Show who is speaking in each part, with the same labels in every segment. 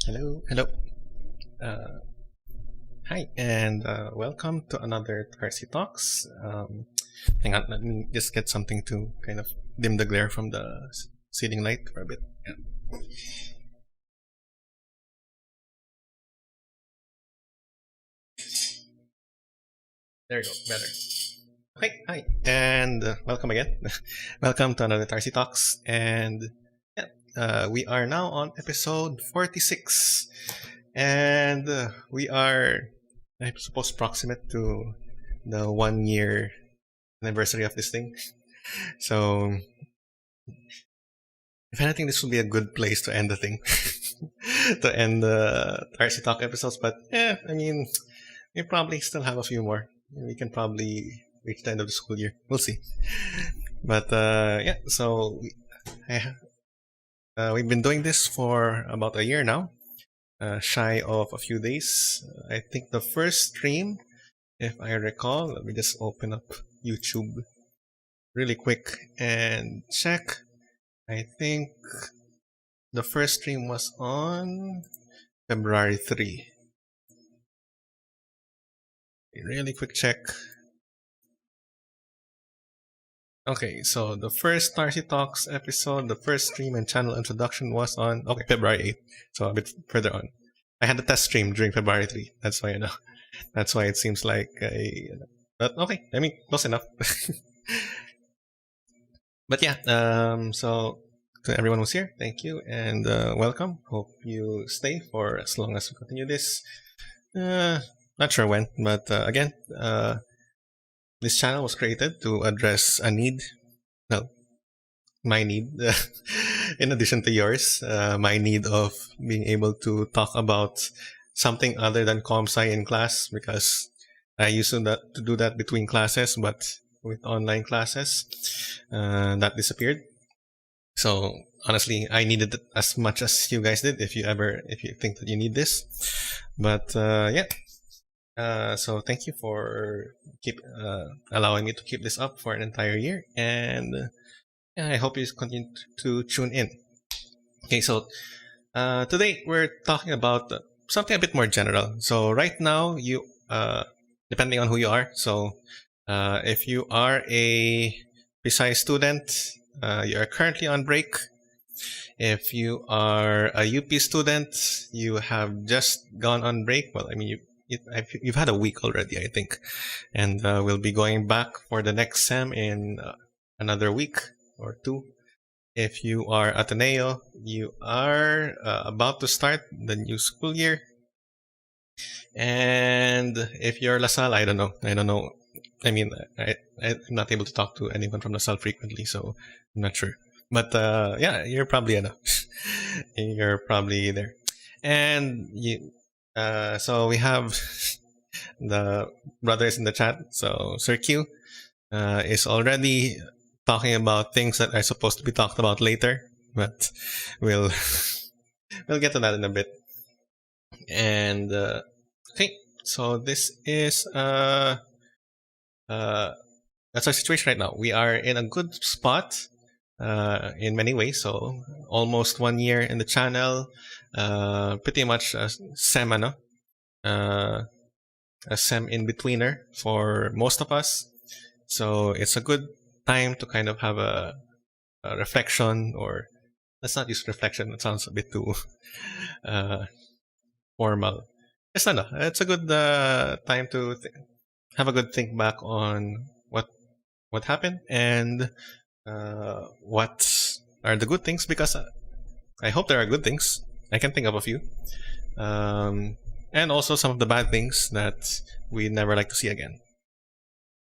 Speaker 1: Hello, hello. Uh, Hi, and welcome to another Tarcy Talks. Hang on, let me just get something to kind of dim the glare from the ceiling light for a bit. Yeah. There you go, better. Okay, hi, and welcome again. Welcome to another Tarcy Talks, and yeah, we are now on episode 46, and we are, I suppose, proximate to the 1 year anniversary of this thing. So, if anything, this would be a good place to end the thing, to end the Tarsi Talk episodes. But yeah, I mean, we probably still have a few more. We can probably reach the end of the school year. We'll see. But yeah, so we've been doing this for about a year now, shy of a few days. I think the first stream, if I recall, let me just open up YouTube really quick and check. I think the first stream was on February 3. Really quick check. Okay, so the first Tarsi Talks episode, the first stream and channel introduction was on February 8th, so a bit further on. I had the test stream during February 3. That's why that's why it seems like but okay, I mean close enough. But yeah, so to everyone who's here. Thank you and welcome. Hope you stay for as long as we continue this. Uh, Not sure when, but again, this channel was created to address a need. No, my need, in addition to yours, my need of being able to talk about something other than comp sci in class because I used to do that between classes, but with online classes, that disappeared. So honestly, I needed it as much as you guys did. If you think that you need this, but yeah. So thank you for keep allowing me to keep this up for an entire year, and yeah, I hope you continue to tune in. Okay, so today we're talking about something a bit more general. So right now, depending on who you are, so if you are a precise student, you are currently on break. If you are a UP student, you have just gone on break. Well, I mean, you've had a week already, I think, and we'll be going back for the next sem in another week or two. If you are Ateneo, you are about to start the new school year. And if you're LaSalle, I don't know. I don't know. I mean, I'm not able to talk to anyone from LaSalle frequently, so I'm not sure. But yeah, you're probably enough. You're probably there. And so we have the brothers in the chat. So Sir Q is already talking about things that are supposed to be talked about later, but we'll we'll get to that in a bit. And okay, so this is uh, that's our situation right now. We are in a good spot in many ways. So almost 1 year in the channel, pretty much a sem, uh, a sem in betweener for most of us. So it's a good time to kind of have a reflection, or let's not use reflection. It sounds a bit too uh, formal. It's a good time to have a good think back on what happened and what are the good things, because I hope there are good things. I can think of a few. And also some of the bad things that we never like to see again.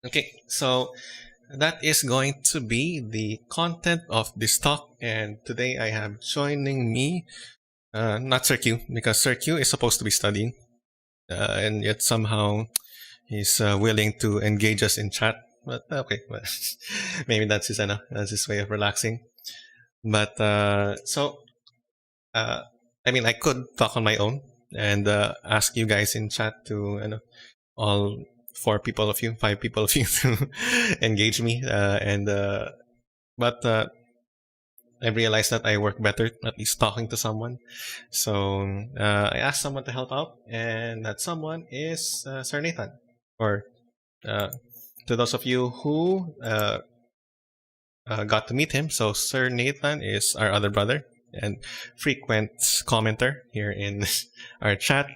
Speaker 1: Okay, so that is going to be the content of this talk. And today I have joining me, not Sir Q, because Sir Q is supposed to be studying, and yet somehow he's willing to engage us in chat. But okay, well, maybe that's his way of relaxing. But uh, I mean, I could talk on my own and ask you guys in chat to, all five people of you to engage me. But I realized that I work better at least talking to someone. So I asked someone to help out, and that someone is Sir Nathan. Or uh, to those of you who got to meet him, so Sir Nathan is our other brother and frequent commenter here in our chat.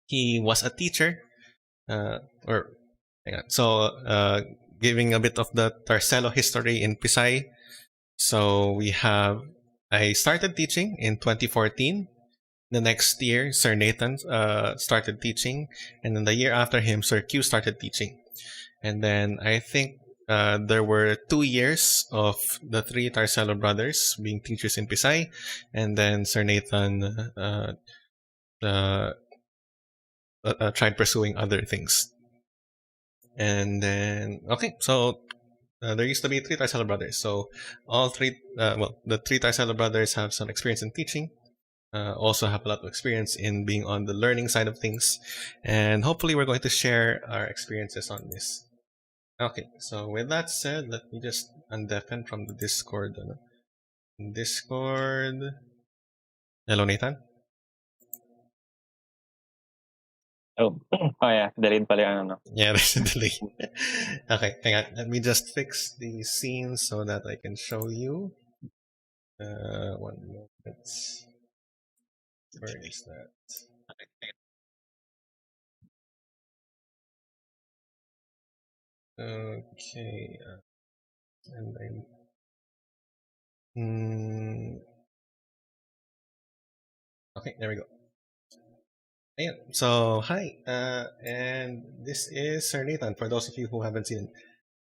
Speaker 1: He was a teacher, or hang on. So giving a bit of the Tarcelo history in Pisay. So I started teaching in 2014. The next year, Sir Nathan started teaching, and then the year after him, Sir Q started teaching. And then I think there were 2 years of the three Tarcelo brothers being teachers in Pisay, and then Sir Nathan uh, tried pursuing other things. And then, okay, so there used to be three Tarcelo brothers. So all three, the three Tarcelo brothers have some experience in teaching. Also have a lot of experience in being on the learning side of things, and hopefully we're going to share our experiences on this. Okay, so with that said, let me just undeafen from the Discord. Discord. Hello, Nathan.
Speaker 2: Oh, oh yeah, delayed pala yung ano.
Speaker 1: Yeah, there's a delay. Okay, hang on. Let me just fix the scene so that I can show you. 1 moment. Where is that? Okay. And Mm, okay, there we go. Ayan. So, hi, and this is Sir Nathan. For those of you who haven't seen him,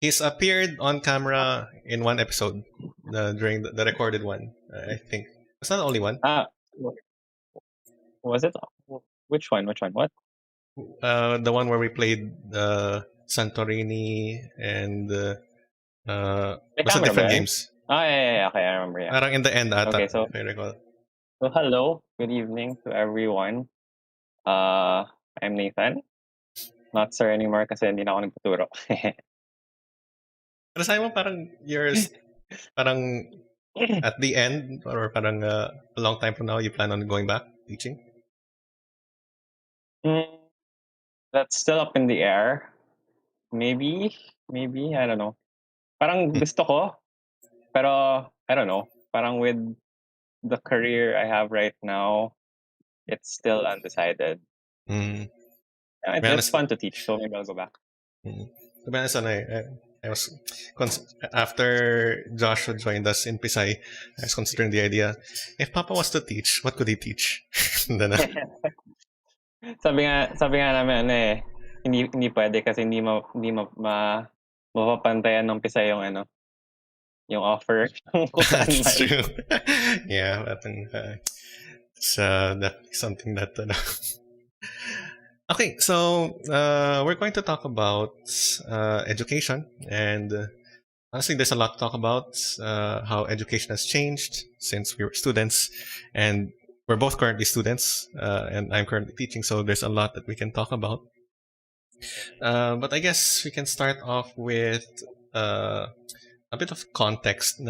Speaker 1: he's appeared on camera in one episode during the recorded one. I think it's not the only one.
Speaker 2: W- was it? Which one? Which one? What?
Speaker 1: The one where we played Santorini and
Speaker 2: The
Speaker 1: basta
Speaker 2: camera ba
Speaker 1: different
Speaker 2: yan?
Speaker 1: games.
Speaker 2: Yeah. Okay, I remember, yeah.
Speaker 1: Parang in the end ata,
Speaker 2: Okay, so
Speaker 1: if I recall.
Speaker 2: hello, good evening to everyone. I'm Nathan. Not sir anymore kasi hindi na ako nagtuturo.
Speaker 1: Pero sabi mo parang parang at the end or parang a long time from now you plan on going back teaching?
Speaker 2: That's still up in the air. Maybe, I don't know. Parang gusto ko, pero I don't know. Parang with the career I have right now, it's still undecided.
Speaker 1: Mm.
Speaker 2: It's fun to teach, so maybe I'll go back.
Speaker 1: To be honest, I was after Joshua joined us in Pisay, I was considering the idea, if Papa was to teach, what could he teach? Then,
Speaker 2: sabi nga namin hindi pwede kasi hindi mapapantayan ng Pisay yung offer.
Speaker 1: That's true. Yeah, it's definitely something that. Okay, so we're going to talk about education, and honestly, there's a lot to talk about. How education has changed since we were students, and we're both currently students, and I'm currently teaching, so there's a lot that we can talk about. But I guess we can start off with a bit of context.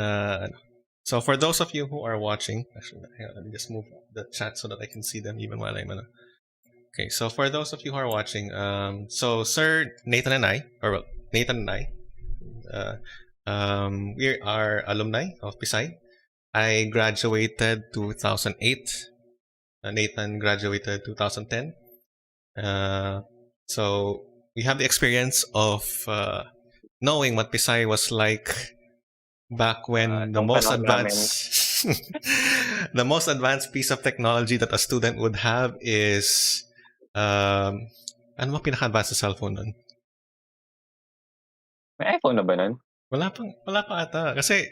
Speaker 1: So for those of you who are watching, actually, hang on, let me just move the chat so that I can see them even while I'm Okay, so for those of you who are watching, so Sir Nathan and I, we are alumni of Pisay. I graduated 2008. Nathan graduated 2010. So we have the experience of knowing what Pisay was like back when the most advanced the most advanced piece of technology that a student would have is ano ba pinaka-advanced na cellphone nun?
Speaker 2: May iPhone na ba nun?
Speaker 1: Wala pa ata. Kasi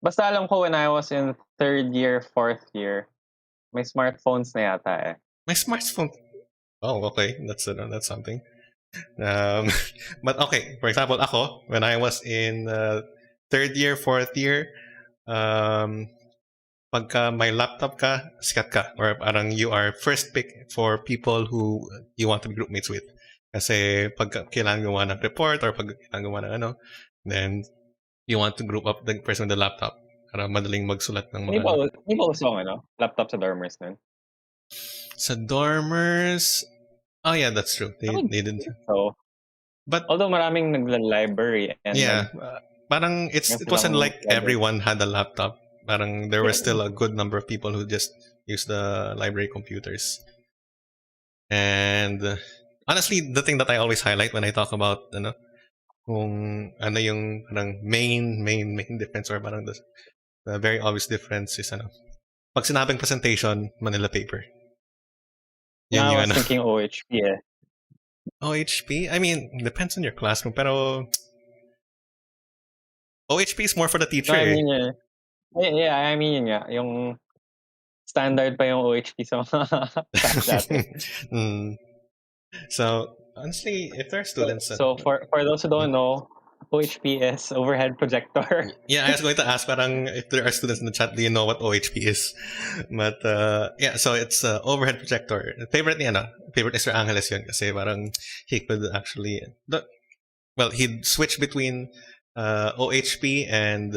Speaker 2: basta alam ko when I was in 3rd year, 4th year, may smartphones na yata eh.
Speaker 1: May smartphone. Oh, okay. That's something. But okay, for example, ako, when I was in 3rd year, 4th year, pagka may laptop ka, sikat ka. Or parang you are first pick for people who you want to be groupmates with. Kasi pag kailangan gawa ng report or pag kailangan gawa ng then you want to group up the person with the laptop para madaling magsulat ng mga
Speaker 2: Hindi ba uso laptop sa dormers nun?
Speaker 1: Sa dormers, oh yeah, that's true. They didn't.
Speaker 2: So, but although maraming nagla-library and
Speaker 1: yeah, parang it wasn't like everyone had a laptop. Parang there were still a good number of people who just use the library computers. And honestly, the thing that I always highlight when I talk about kung ano yung parang main difference or parang the very obvious difference is pag sinabing presentation, Manila paper.
Speaker 2: I was thinking OHP eh.
Speaker 1: OHP? I mean, depends on your classroom, pero OHP is more for the teacher.
Speaker 2: No, I mean, yeah, I mean yun nga, yung standard pa yung OHP sa mga class dati.
Speaker 1: So, honestly, if there are students...
Speaker 2: So, for those who don't know, OHP is overhead projector.
Speaker 1: Yeah, I was going to ask parang if there are students in the chat, do you know what OHP is? But yeah, so it's overhead projector. Favorite is Sir Angeles yun kasi parang he could actually... Well, he'd switch between OHP and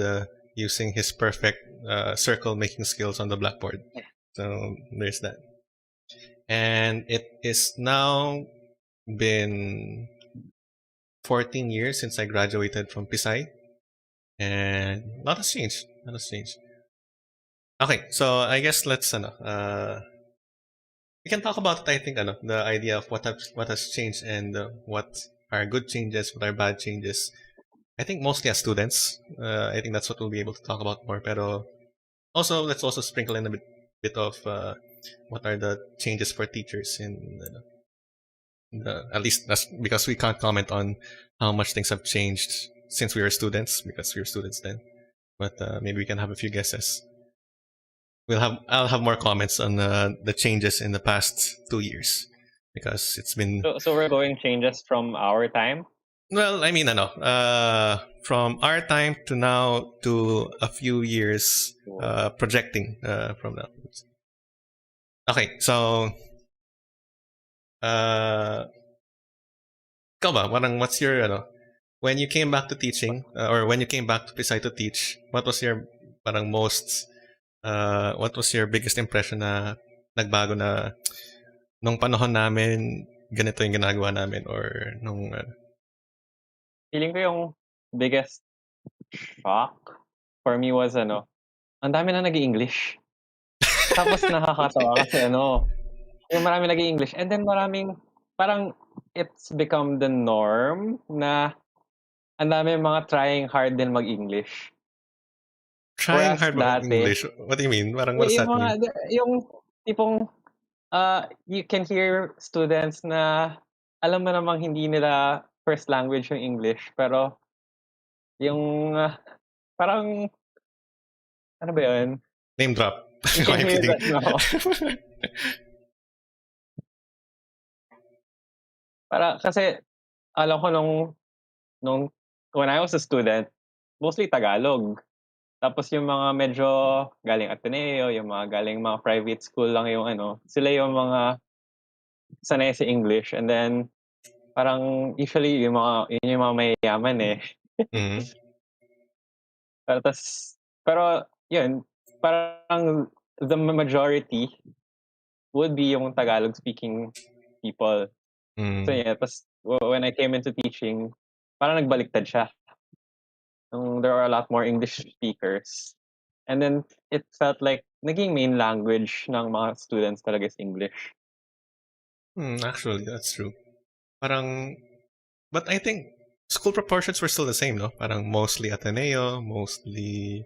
Speaker 1: using his perfect circle making skills on the blackboard. So there's that. And it is now been 14 years since I graduated from Pisay. And a lot has changed. Okay, so I guess let's we can talk about it, I think the idea of what has changed and what are good changes, what are bad changes. I think mostly as students. I think that's what we'll be able to talk about more. Pero also, let's also sprinkle in a bit of what are the changes for teachers at least that's because we can't comment on how much things have changed since we were students because we were students then. But maybe we can have a few guesses. I'll have more comments on the changes in the past 2 years because it's been
Speaker 2: So we're going changes from our time.
Speaker 1: well. I mean, I know from our time to now to a few years projecting from now. Okay, so ikaw ba? Parang what's your when you came back to teaching or when you came back to Pisay to teach, what was your parang most what was your biggest impression na nagbago na nung panahon namin ganito yung ginagawa namin or nung
Speaker 2: Feeling ko yung biggest shock for me was ang dami na nag-i-English. Tapos nakakatawa kasi yung marami nag-i-English and then maraming parang it's become the norm na ang dami mga trying hard din mag-English.
Speaker 1: trying
Speaker 2: Whereas
Speaker 1: hard mag
Speaker 2: dati,
Speaker 1: English. What do you mean? Parang what does
Speaker 2: yung
Speaker 1: that mean?
Speaker 2: yung tipong you can hear students na alam mo namang hindi nila first language yung English pero yung parang ano ba yun?
Speaker 1: Name drop.
Speaker 2: You
Speaker 1: No,
Speaker 2: can
Speaker 1: I'm
Speaker 2: hear
Speaker 1: kidding.
Speaker 2: that para kasi alam ko nung when I was a student, mostly Tagalog. Tapos yung mga medyo galing Ateneo, yung mga galing mga private school lang yung sila yung mga sanay sa English and then parang usually yun yung mga mayayaman eh.
Speaker 1: Mhm.
Speaker 2: Pero yun, parang the majority would be yung Tagalog speaking people. So
Speaker 1: Mm.
Speaker 2: yeah, when I came into teaching, parang nagbaliktad siya. There are a lot more English speakers. And then it felt like naging main language ng mga students talaga is English.
Speaker 1: Actually, that's true. Parang but I think school proportions were still the same, no? Parang mostly Ateneo, mostly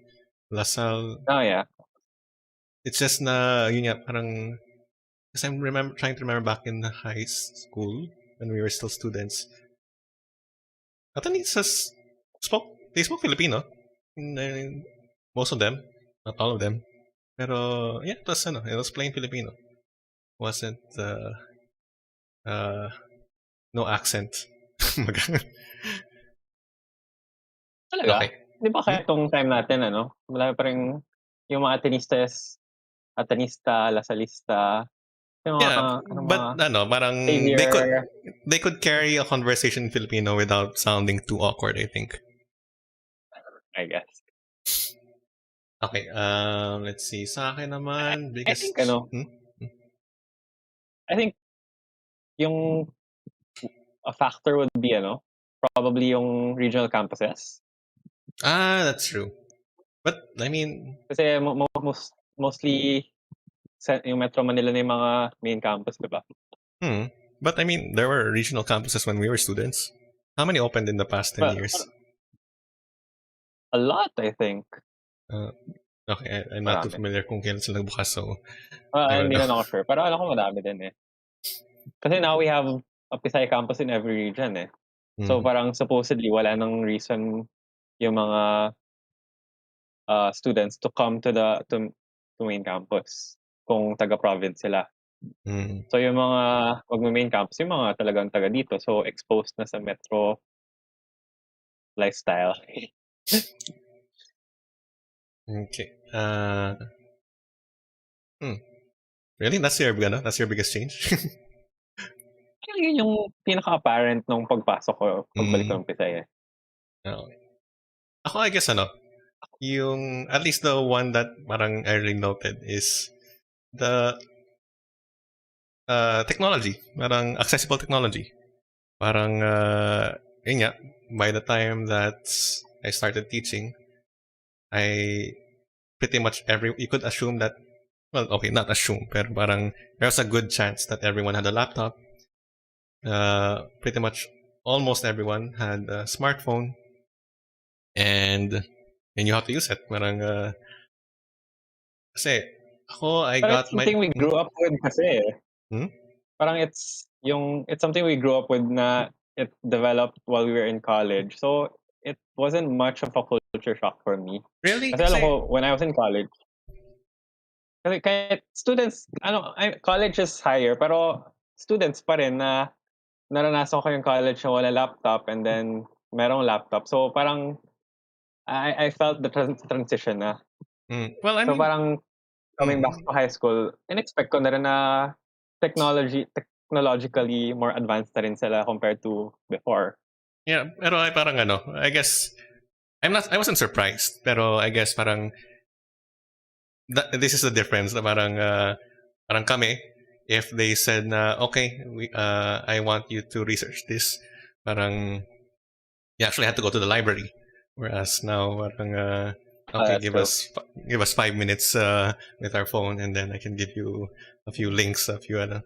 Speaker 1: Lasal.
Speaker 2: Oh yeah.
Speaker 1: It's just na yun nga parang because I'm trying to remember back in high school when we were still students. Atenistas they spoke Filipino. Most of them, not all of them. Pero yeah, it was plain Filipino. Wasn't no accent.
Speaker 2: Talaga?
Speaker 1: Okay.
Speaker 2: Di ba
Speaker 1: Hmm?
Speaker 2: kaya itong time natin marami pa rin yung mga Atenista, Lasalista, yung
Speaker 1: Yeah,
Speaker 2: mga
Speaker 1: but parang
Speaker 2: Xavier,
Speaker 1: they could carry a conversation in Filipino without sounding too awkward, I think.
Speaker 2: I guess.
Speaker 1: Okay, let's see. Sa akin naman,
Speaker 2: I think
Speaker 1: Hmm?
Speaker 2: I think yung a factor would be probably yung regional campuses.
Speaker 1: That's true. But, I mean...
Speaker 2: Kasi mostly yung Metro Manila na yung mga main campus, di ba?
Speaker 1: But, I mean, there were regional campuses when we were students. How many opened in the past 10 years?
Speaker 2: A lot, I think.
Speaker 1: Okay, I'm not too familiar kung kailan sila nagbukas, so...
Speaker 2: Hindi na ako sure. Pero alam ko madami din eh. Kasi now we have a Pisay campus in every region eh. So parang supposedly wala nang reason yung mga students to come to main campus kung taga-province sila. So yung mga main campus, yung mga talagang taga dito. So exposed na sa metro lifestyle.
Speaker 1: Okay. Really? That's your biggest change?
Speaker 2: Yun yung pinaka-apparent nung pagpasok ko, pagbalik ko ng Pisay eh.
Speaker 1: Okay. Ako, I guess, yung, at least the one that parang I really noted is the technology. Parang accessible technology. Parang, yun nga, by the time that I started teaching, I pretty much you could assume that, well, okay, not assume, pero parang there's a good chance that everyone had a laptop. Pretty much almost everyone had a smartphone. and you have to use it. Parang, kasi ako, I
Speaker 2: But it's
Speaker 1: got my...
Speaker 2: something we grew up with kasi.
Speaker 1: Hmm?
Speaker 2: Parang it's something we grew up with na it developed while we were in college. So it wasn't much of a culture shock for me.
Speaker 1: Really?
Speaker 2: Kasi alam
Speaker 1: Kasi,
Speaker 2: ko, when I was in college, kasi kahit students, college is higher, pero students pa rin na naranasan ko yung college na wala laptop and then merong laptop. So parang I felt the transition na.
Speaker 1: well, I
Speaker 2: So
Speaker 1: mean,
Speaker 2: parang coming back
Speaker 1: mm,
Speaker 2: to high school, in-expect ko na rin na technologically more advanced na rin sila compared to before.
Speaker 1: yeah, pero ay parang ano, I guess, I wasn't surprised, pero I guess parang, this is the difference na parang, parang kami, if they said na, okay, I want you to research this, parang, you actually had to go to the library. Whereas now, parang, okay,
Speaker 2: That's true.
Speaker 1: give us 5 minutes with our phone, and then I can give you a few links, a few ano.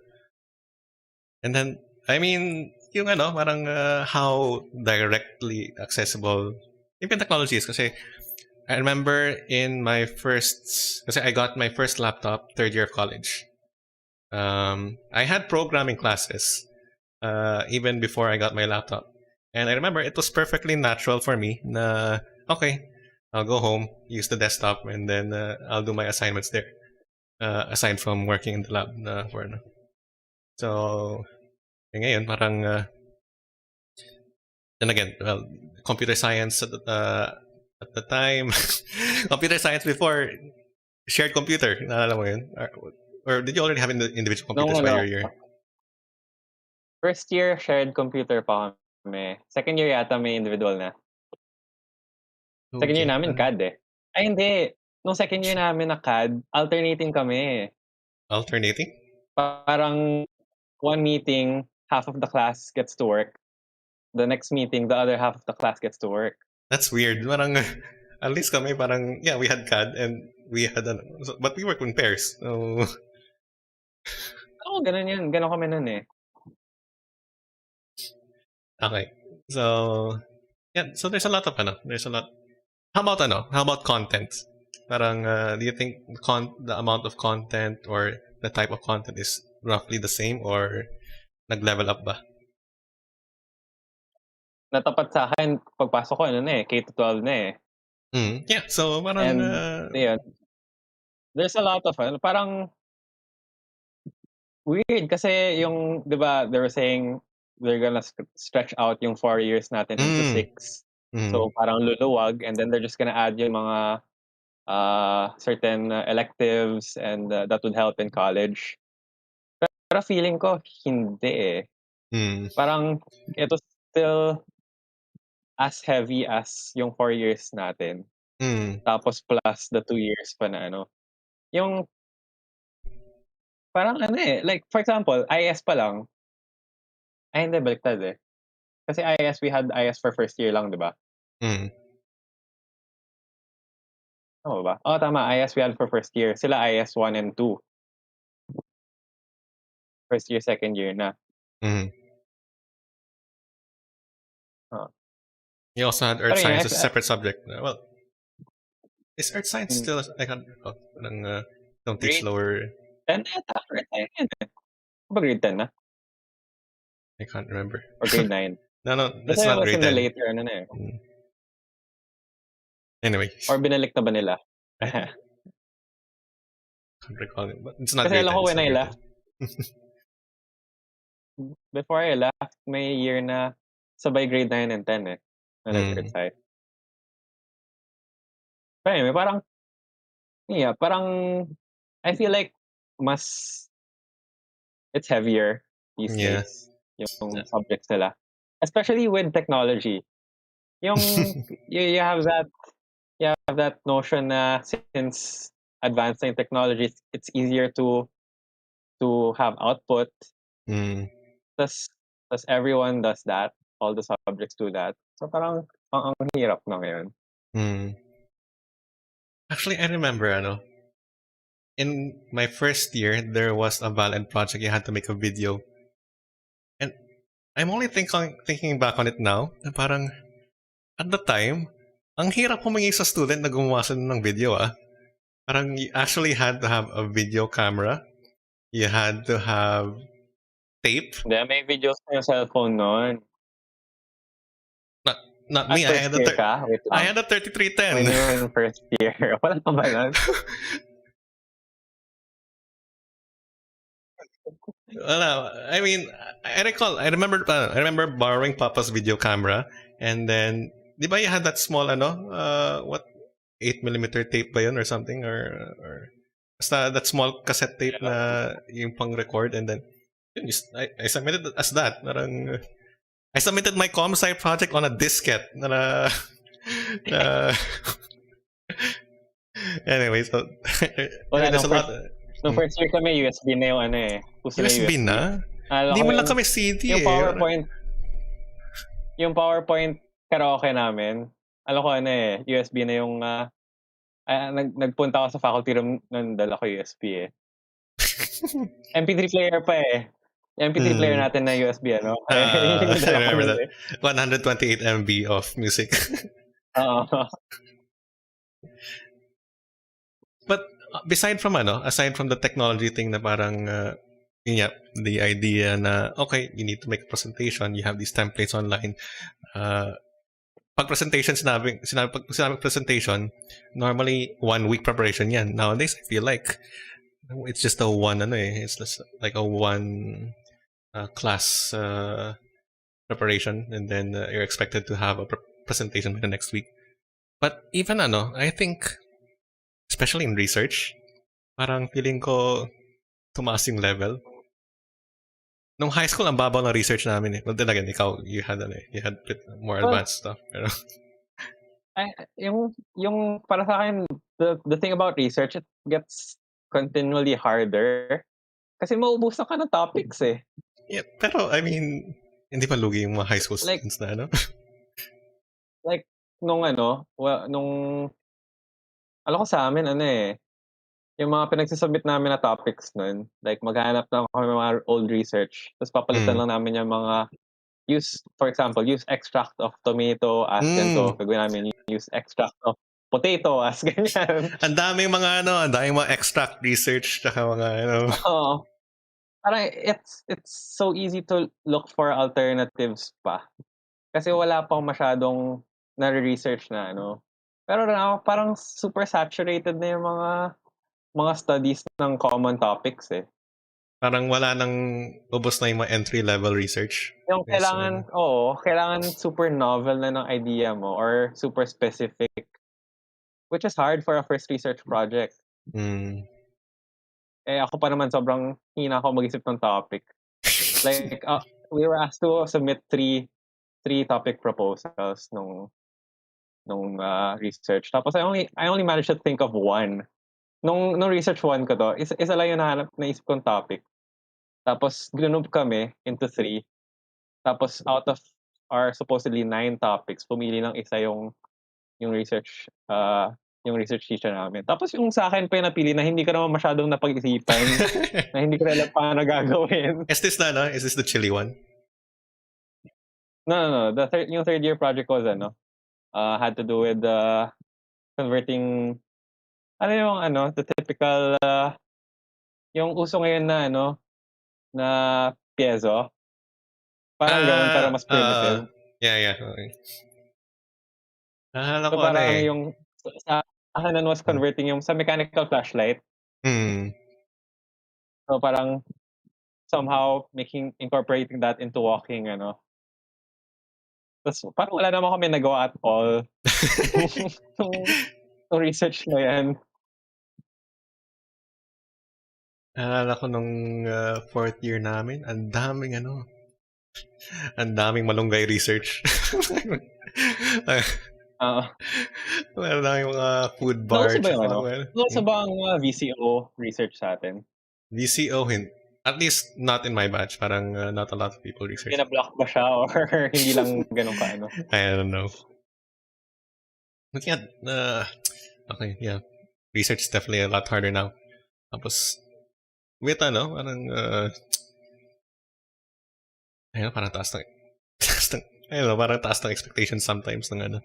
Speaker 1: And then, I mean, yung ano, parang how directly accessible even technology is. Kasi I remember in my first, kasi I got my first laptop third year of college. I had programming classes even before I got my laptop. And I remember it was perfectly natural for me na, okay, I'll go home, use the desktop, and then I'll do my assignments there. Aside from working in the lab for ano. So, ngayon, parang, then again, well, computer science at the time, computer science before, shared computer, naalala mo yun? Or did you already have individual
Speaker 2: Nung
Speaker 1: computers by your year?
Speaker 2: first year, shared computer pa kami. Second year yata may individual na. Second year
Speaker 1: Okay.
Speaker 2: namin CAD eh. Ay hindi, nung second year namin na CAD, alternating kami.
Speaker 1: Alternating?
Speaker 2: Parang one meeting, half of the class gets to work. The next meeting, the other half of the class gets to work.
Speaker 1: That's weird. Parang, at least kami parang, yeah, we had CAD and we had, but we work in pairs. So,
Speaker 2: Oo, ganun yun. Ganun kami nun eh.
Speaker 1: okay. So, yeah, so there's a lot of, there's a lot. How about content? Parang, do you think the amount of content or the type of content is roughly the same or nag-level up ba?
Speaker 2: Natapat sa akin, pagpasok ko, K-12 na eh.
Speaker 1: Yeah, so parang,
Speaker 2: And, yun, there's a lot of, parang, weird kasi yung, di ba, they were saying they're gonna stretch out yung 4 years natin into 6. So, parang luluwag and then they're just gonna add yung mga certain electives and that would help in college. Pero feeling ko, hindi eh. Parang, ito still as heavy as yung 4 years natin. Tapos plus the 2 years pa na yung parang like for example, IS pa lang. Ay hindi, baliktad eh. Kasi IS, we had IS for first year lang, di ba? Tama ba? Oo, tama. IS we had for first year. Sila IS 1 and 2. First year, second year na.
Speaker 1: You also had Earth
Speaker 2: Pero yun,
Speaker 1: Science as a separate subject. Well, is Earth Science still, I can't recall. Don't teach
Speaker 2: grade
Speaker 1: lower,
Speaker 2: 10 yata. Grade 10 yun eh. Ba grade 10 na?
Speaker 1: I can't remember.
Speaker 2: Or grade 9?
Speaker 1: No,
Speaker 2: Basta
Speaker 1: that's
Speaker 2: it
Speaker 1: not
Speaker 2: was
Speaker 1: grade
Speaker 2: in the
Speaker 1: 10.
Speaker 2: later eh.
Speaker 1: Anyway.
Speaker 2: Or binalik na ba nila?
Speaker 1: I can't recall it, but it's not
Speaker 2: Kasi
Speaker 1: grade
Speaker 2: alam
Speaker 1: 10.
Speaker 2: ko
Speaker 1: It's
Speaker 2: when
Speaker 1: not
Speaker 2: I
Speaker 1: grade
Speaker 2: left, before I left, may year na sabay grade 9 and 10 eh. Na nag-Earth Science. Pero anyway, parang I feel like it's heavier these
Speaker 1: 10. Yeah.
Speaker 2: days yung subjects nila. Especially with technology. Yung you have that notion na since advancing technology, it's easier to have output. Tas everyone does that. All the subjects do that. So parang ang hirap na ngayon.
Speaker 1: Actually, I remember, in my first year, there was a valid project. You had to make a video. And I'm only thinking back on it now. Parang, at the time, Ang hirap humingi sa student na gumawa sila ng video, ah. Parang you actually had to have a video camera. You had to have tape.
Speaker 2: Hindi, may videos na yung cellphone nun.
Speaker 1: Not, not
Speaker 2: At
Speaker 1: me.
Speaker 2: first year ka? Wait
Speaker 1: I
Speaker 2: lang.
Speaker 1: had a 3310.
Speaker 2: When you were in first year, wala pa ba nun?
Speaker 1: Wala. I mean, I remember borrowing Papa's video camera, and then, di ba you had that small, what, 8mm tape ba yun or something? Or basta that small cassette tape na yung pang record, and then, I submitted it as that. Parang, I submitted my com sci project on a diskette. Uh, anyway, so,
Speaker 2: Wala,
Speaker 1: there's a lot.
Speaker 2: Nung first year kami, USB na yung ano eh. Uso na
Speaker 1: USB na?
Speaker 2: Alam
Speaker 1: Hindi
Speaker 2: ko
Speaker 1: mo lang kami CD
Speaker 2: yung
Speaker 1: eh.
Speaker 2: PowerPoint karaoke namin, alam ko ano eh, USB na yung nagpunta ako sa faculty room nung dala ko USB eh. MP3 player pa eh. MP3 player natin na USB ano.
Speaker 1: I remember that. 128 MB of music. But aside from the technology thing na parang the idea na okay, you need to make a presentation, you have these templates online. Pag presentation sinabi presentation, normally 1 week preparation yan. Nowadays I feel like it's just it's just like a one class preparation, and then you're expected to have a presentation by the next week. But even I think especially in research, parang feeling ko tumaas yung level. Nung high school, ang babaw ng research namin eh. Well, then again, you had more advanced stuff. Pero
Speaker 2: yung para sa akin, the thing about research, it gets continually harder. Kasi maubusan ka ng topics eh.
Speaker 1: Yeah, pero I mean, hindi pa lugi yung mga high school students na
Speaker 2: like, nung alam ko sa amin, yung mga pinagsasubmit namin na topics nun, like maghanap na kami mga old research, tapos papalitan lang namin yung mga for example, use extract of tomato as ganito. Gagawin namin use extract of potato as ganyan.
Speaker 1: Ang daming mga extract research tsaka mga
Speaker 2: Parang it's so easy to look for alternatives pa. Kasi wala pang masyadong na-research na Pero now, parang super saturated na yung mga studies ng common topics eh.
Speaker 1: Parang wala nang ubos na yung mga entry-level research.
Speaker 2: Yung kailangan super novel na ng idea mo or super specific, which is hard for a first research project. Eh ako pa naman sobrang hina ako mag-isip ng topic. Like, we were asked to submit three topic proposals nung research. Tapos I only managed to think of one. Nung research one ko to, isa lang yung naisip kong topic. Tapos group kami into 3. Tapos out of our supposedly 9 topics, pumili lang isa yung research teacher namin. Tapos yung sa akin pa yung napili na hindi ko naman masyadong napag-isipan, na hindi ko alam paano gagawin.
Speaker 1: Is this the chili one?
Speaker 2: No. Yung third year project was had to do with converting the typical yung uso ngayon na na piezo. Parang gawin para mas primitive.
Speaker 1: Yeah. Okay.
Speaker 2: So parang yung sa akin was converting yung sa mechanical flashlight. So parang somehow incorporating that into walking Tapos parang wala naman kami nagawa at all. Yung research na yan.
Speaker 1: Naalala ko nung 4th year namin, ang daming malunggay research. Meron na yung mga food bar.
Speaker 2: Nauso ba ang VCO research sa atin?
Speaker 1: VCO, at least not in my batch. Parang not a lot of people research.
Speaker 2: Pinablock ba siya or hindi lang ganun ka
Speaker 1: I don't know. But yeah, okay, yeah. Research is definitely a lot harder now. Tapos, with parang parang taas ng parang taas ng expectations sometimes ng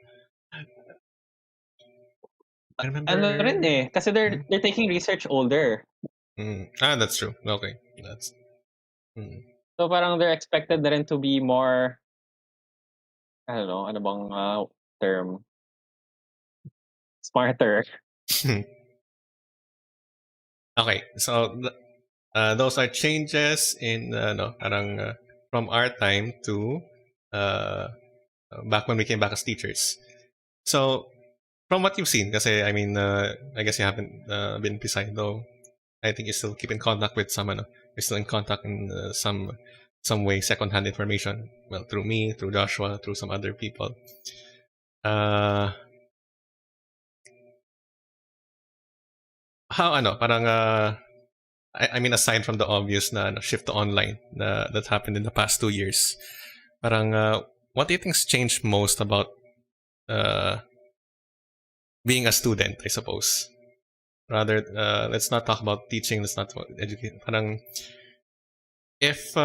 Speaker 1: I
Speaker 2: Ano rin
Speaker 1: remember.
Speaker 2: eh, kasi they're taking research older.
Speaker 1: That's true. Okay, that's. Mm.
Speaker 2: So parang they're expected na rin to be more, I don't know, ano bang term? Smarter.
Speaker 1: Okay, so those are changes in no, parang from our time to uh, back when we came back as teachers. So from what you've seen, kasi I mean, I guess you haven't been beside though. I think you still keep in contact with some, you're still in contact in some way, secondhand information. Well, through me, through Joshua, through some other people. Uh, how parang I mean, aside from the obvious na shift to online that happened in the past 2 years, parang what do you think's changed most about uh, being a student? I suppose. Rather, let's not talk about teaching. Let's not talk about education. Parang if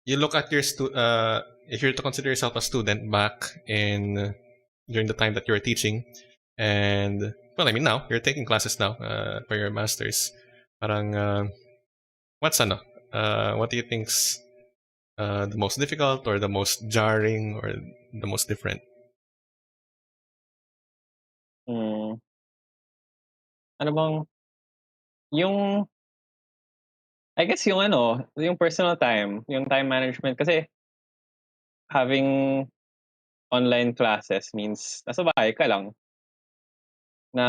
Speaker 1: you look at if you're to consider yourself a student back in during the time that you were teaching, and well, I mean now you're taking classes now for your masters. Parang what's what do you think's the most difficult or the most jarring or the most different?
Speaker 2: Hmm, ano bang yung I guess yung ano, yung personal time, yung time management kasi having online classes means nasa bahay ka lang
Speaker 1: Mm.
Speaker 2: na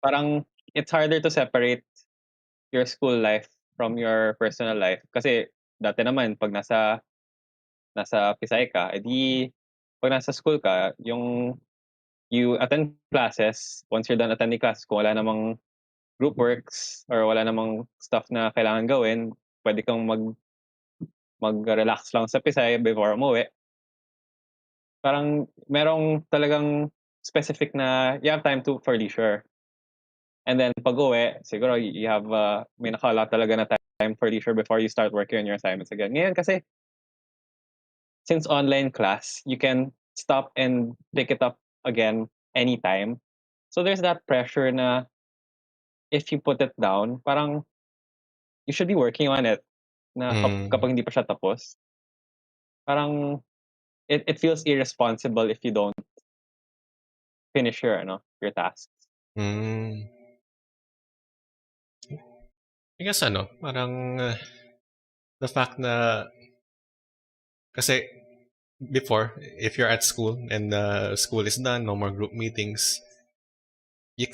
Speaker 2: parang it's harder to separate your school life from your personal life. Kasi dati naman 'pag nasa Pisay ka, eh, 'pag nasa school ka, yung you attend classes, once you're done attending classes kung wala namang group works or wala namang stuff na kailangan gawin, puwede kang mag-relax lang sa Pisay before umuwi. Parang merong talagang specific na you have time for leisure. And then pag-uwi siguro you have, may naka-allot talaga na time for leisure before you start working on your assignments again. Ngayon kasi since online class, you can stop and pick it up again anytime. So there's that pressure na if you put it down, parang you should be working on it na
Speaker 1: Mm.
Speaker 2: kapag hindi pa siya tapos. Parang it feels irresponsible if you don't finish your tasks.
Speaker 1: Mm. I guess parang the fact na kasi before, if you're at school and school is done, no more group meetings, you,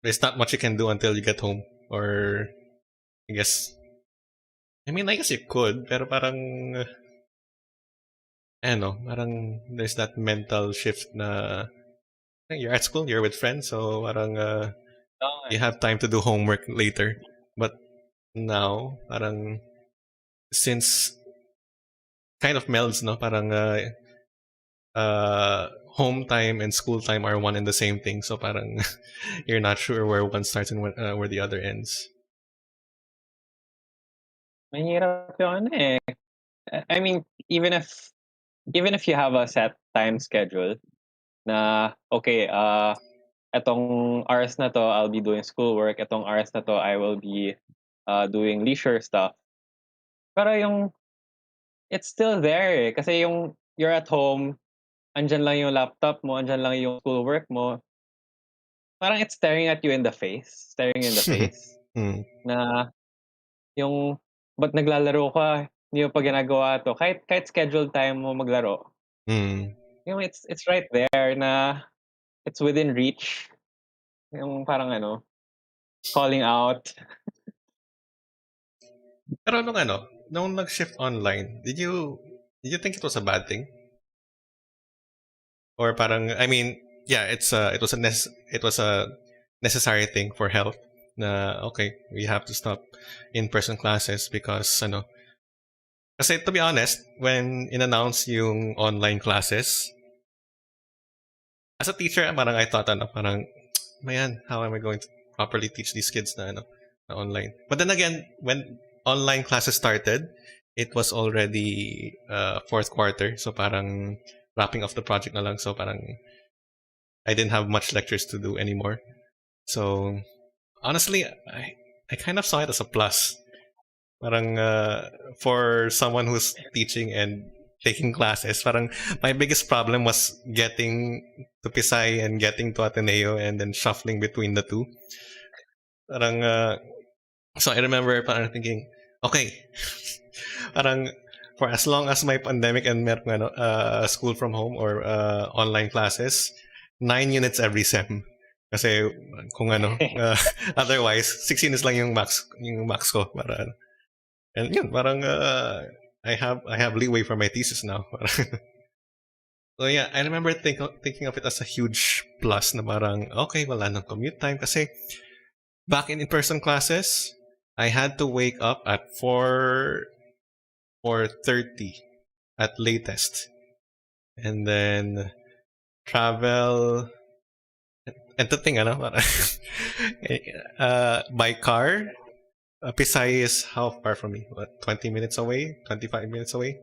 Speaker 1: there's not much you can do until you get home. Or, I guess, I guess you could, pero parang, parang there's that mental shift na you're at school, you're with friends, so parang
Speaker 2: Oo nga,
Speaker 1: you have time to do homework later. But now, parang, since kind of melds, no, parang home time and school time are one and the same thing. So parang you're not sure where one starts and where the other ends.
Speaker 2: mahirap yung ano, eh. I mean, even if you have a set time schedule na, okay, etong hours na 'to I'll be doing schoolwork, etong hours na 'to I will be, doing leisure stuff. Pero yung it's still there, eh, kasi yung you're at home, andiyan lang yung laptop mo, andiyan lang yung schoolwork mo, parang it's staring you in the face
Speaker 1: mm,
Speaker 2: na yung, "Ba't naglalaro ka? Hindi mo pa ginagawa 'to." Kahit scheduled time mo maglaro,
Speaker 1: mm.
Speaker 2: yung it's right there na it's within reach, yung parang calling out.
Speaker 1: Pero nung nag-shift online, did you think it was a bad thing? Or parang, I mean, yeah, it was a necessary thing for health. Na okay, we have to stop in-person classes because kasi to be honest, when in-announce yung online classes, as a teacher, parang I thought parang man, how am I going to properly teach these kids na online? But then again, when online classes started, it was already fourth quarter, so parang wrapping off the project na lang. So parang I didn't have much lectures to do anymore. So honestly, I kind of saw it as a plus. Parang for someone who's teaching and taking classes, parang my biggest problem was getting to Pisay and getting to Ateneo and then shuffling between the two. Parang so I remember parang thinking, okay, parang for as long as my pandemic and merong school from home or online classes, 9 units every sem. Kasi kung otherwise 6 units lang yung max ko para. And yun, parang I have leeway for my thesis now. So yeah, I remember thinking of it as a huge plus na parang, okay, wala nang commute time. Kasi back in in-person classes, I had to wake up at 4:30 at latest. And then travel. And the thing, by car, Pisay is how far from me? What, 20 minutes away? 25 minutes away?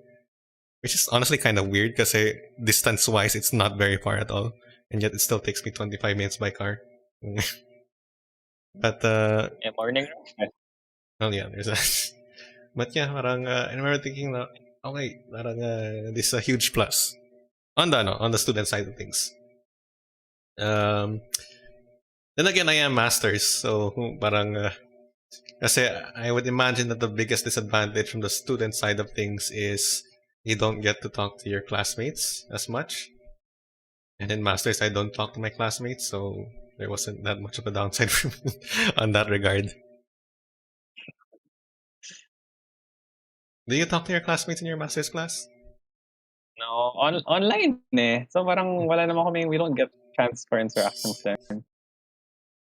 Speaker 1: Which is honestly kind of weird because distance wise, it's not very far at all. And yet it still takes me 25 minutes by car. But,
Speaker 2: Morning rush.
Speaker 1: well, yeah, there's that. But yeah, parang, I remember thinking that, okay, parang, this is a huge plus on the student side of things. Then again, I am masters, so parang, kasi I would imagine that the biggest disadvantage from the student side of things is you don't get to talk to your classmates as much. And in masters, I don't talk to my classmates, so there wasn't that much of a downside for me on that regard. Do you talk to your classmates in your master's class?
Speaker 2: No, online eh. So parang wala naman kaming, we don't get chance for interactions there.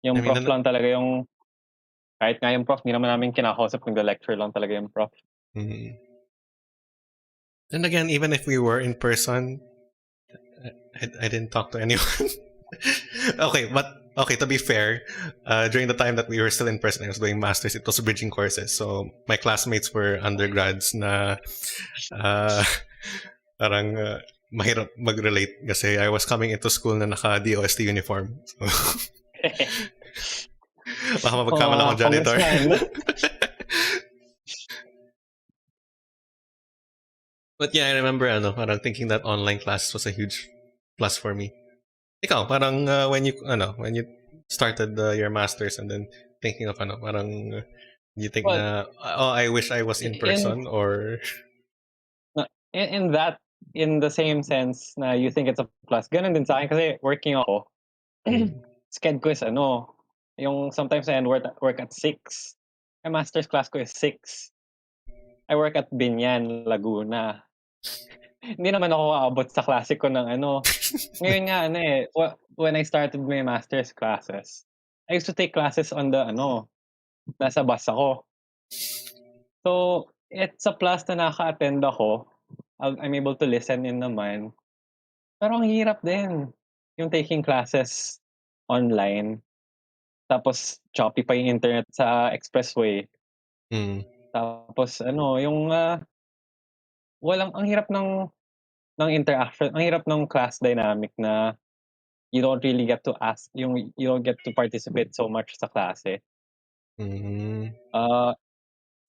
Speaker 2: Yung
Speaker 1: I mean,
Speaker 2: prof lang talaga yung, kahit nga yung prof, hindi naman namin kinakausap, nagda-lecture lang talaga yung prof.
Speaker 1: mm. And again, even if we were in person, I didn't talk to anyone. Okay, to be fair, during the time that we were still in person, I was doing masters. It was bridging courses, so my classmates were undergrads na parang mahirap mag-relate kasi I was coming into school na naka DOST uniform. So, baka mapagkamala akong janitor. But yeah, I remember parang thinking that online classes was a huge plus for me. Ikaw, parang when you started your masters and then thinking of parang you think na I wish I was in person or
Speaker 2: in that, in the same sense na you think it's a plus. Ganun din sa akin kasi working ako. Sked ko is yung sometimes I work at 6. My master's class ko is 6. I work at Binyan, Laguna. Hindi naman ako aabot sa klase ko ng Ngayon nga when I started my master's classes, I used to take classes on the nasa bus ako. So, it's a plus na naka-attend ako. I'm able to listen in naman. Pero ang hirap din yung taking classes online. Tapos choppy pa yung internet sa expressway. Tapos yung ang hirap ng interaction, ang hirap ng class dynamic na you don't really get to you don't get to participate so much sa klase.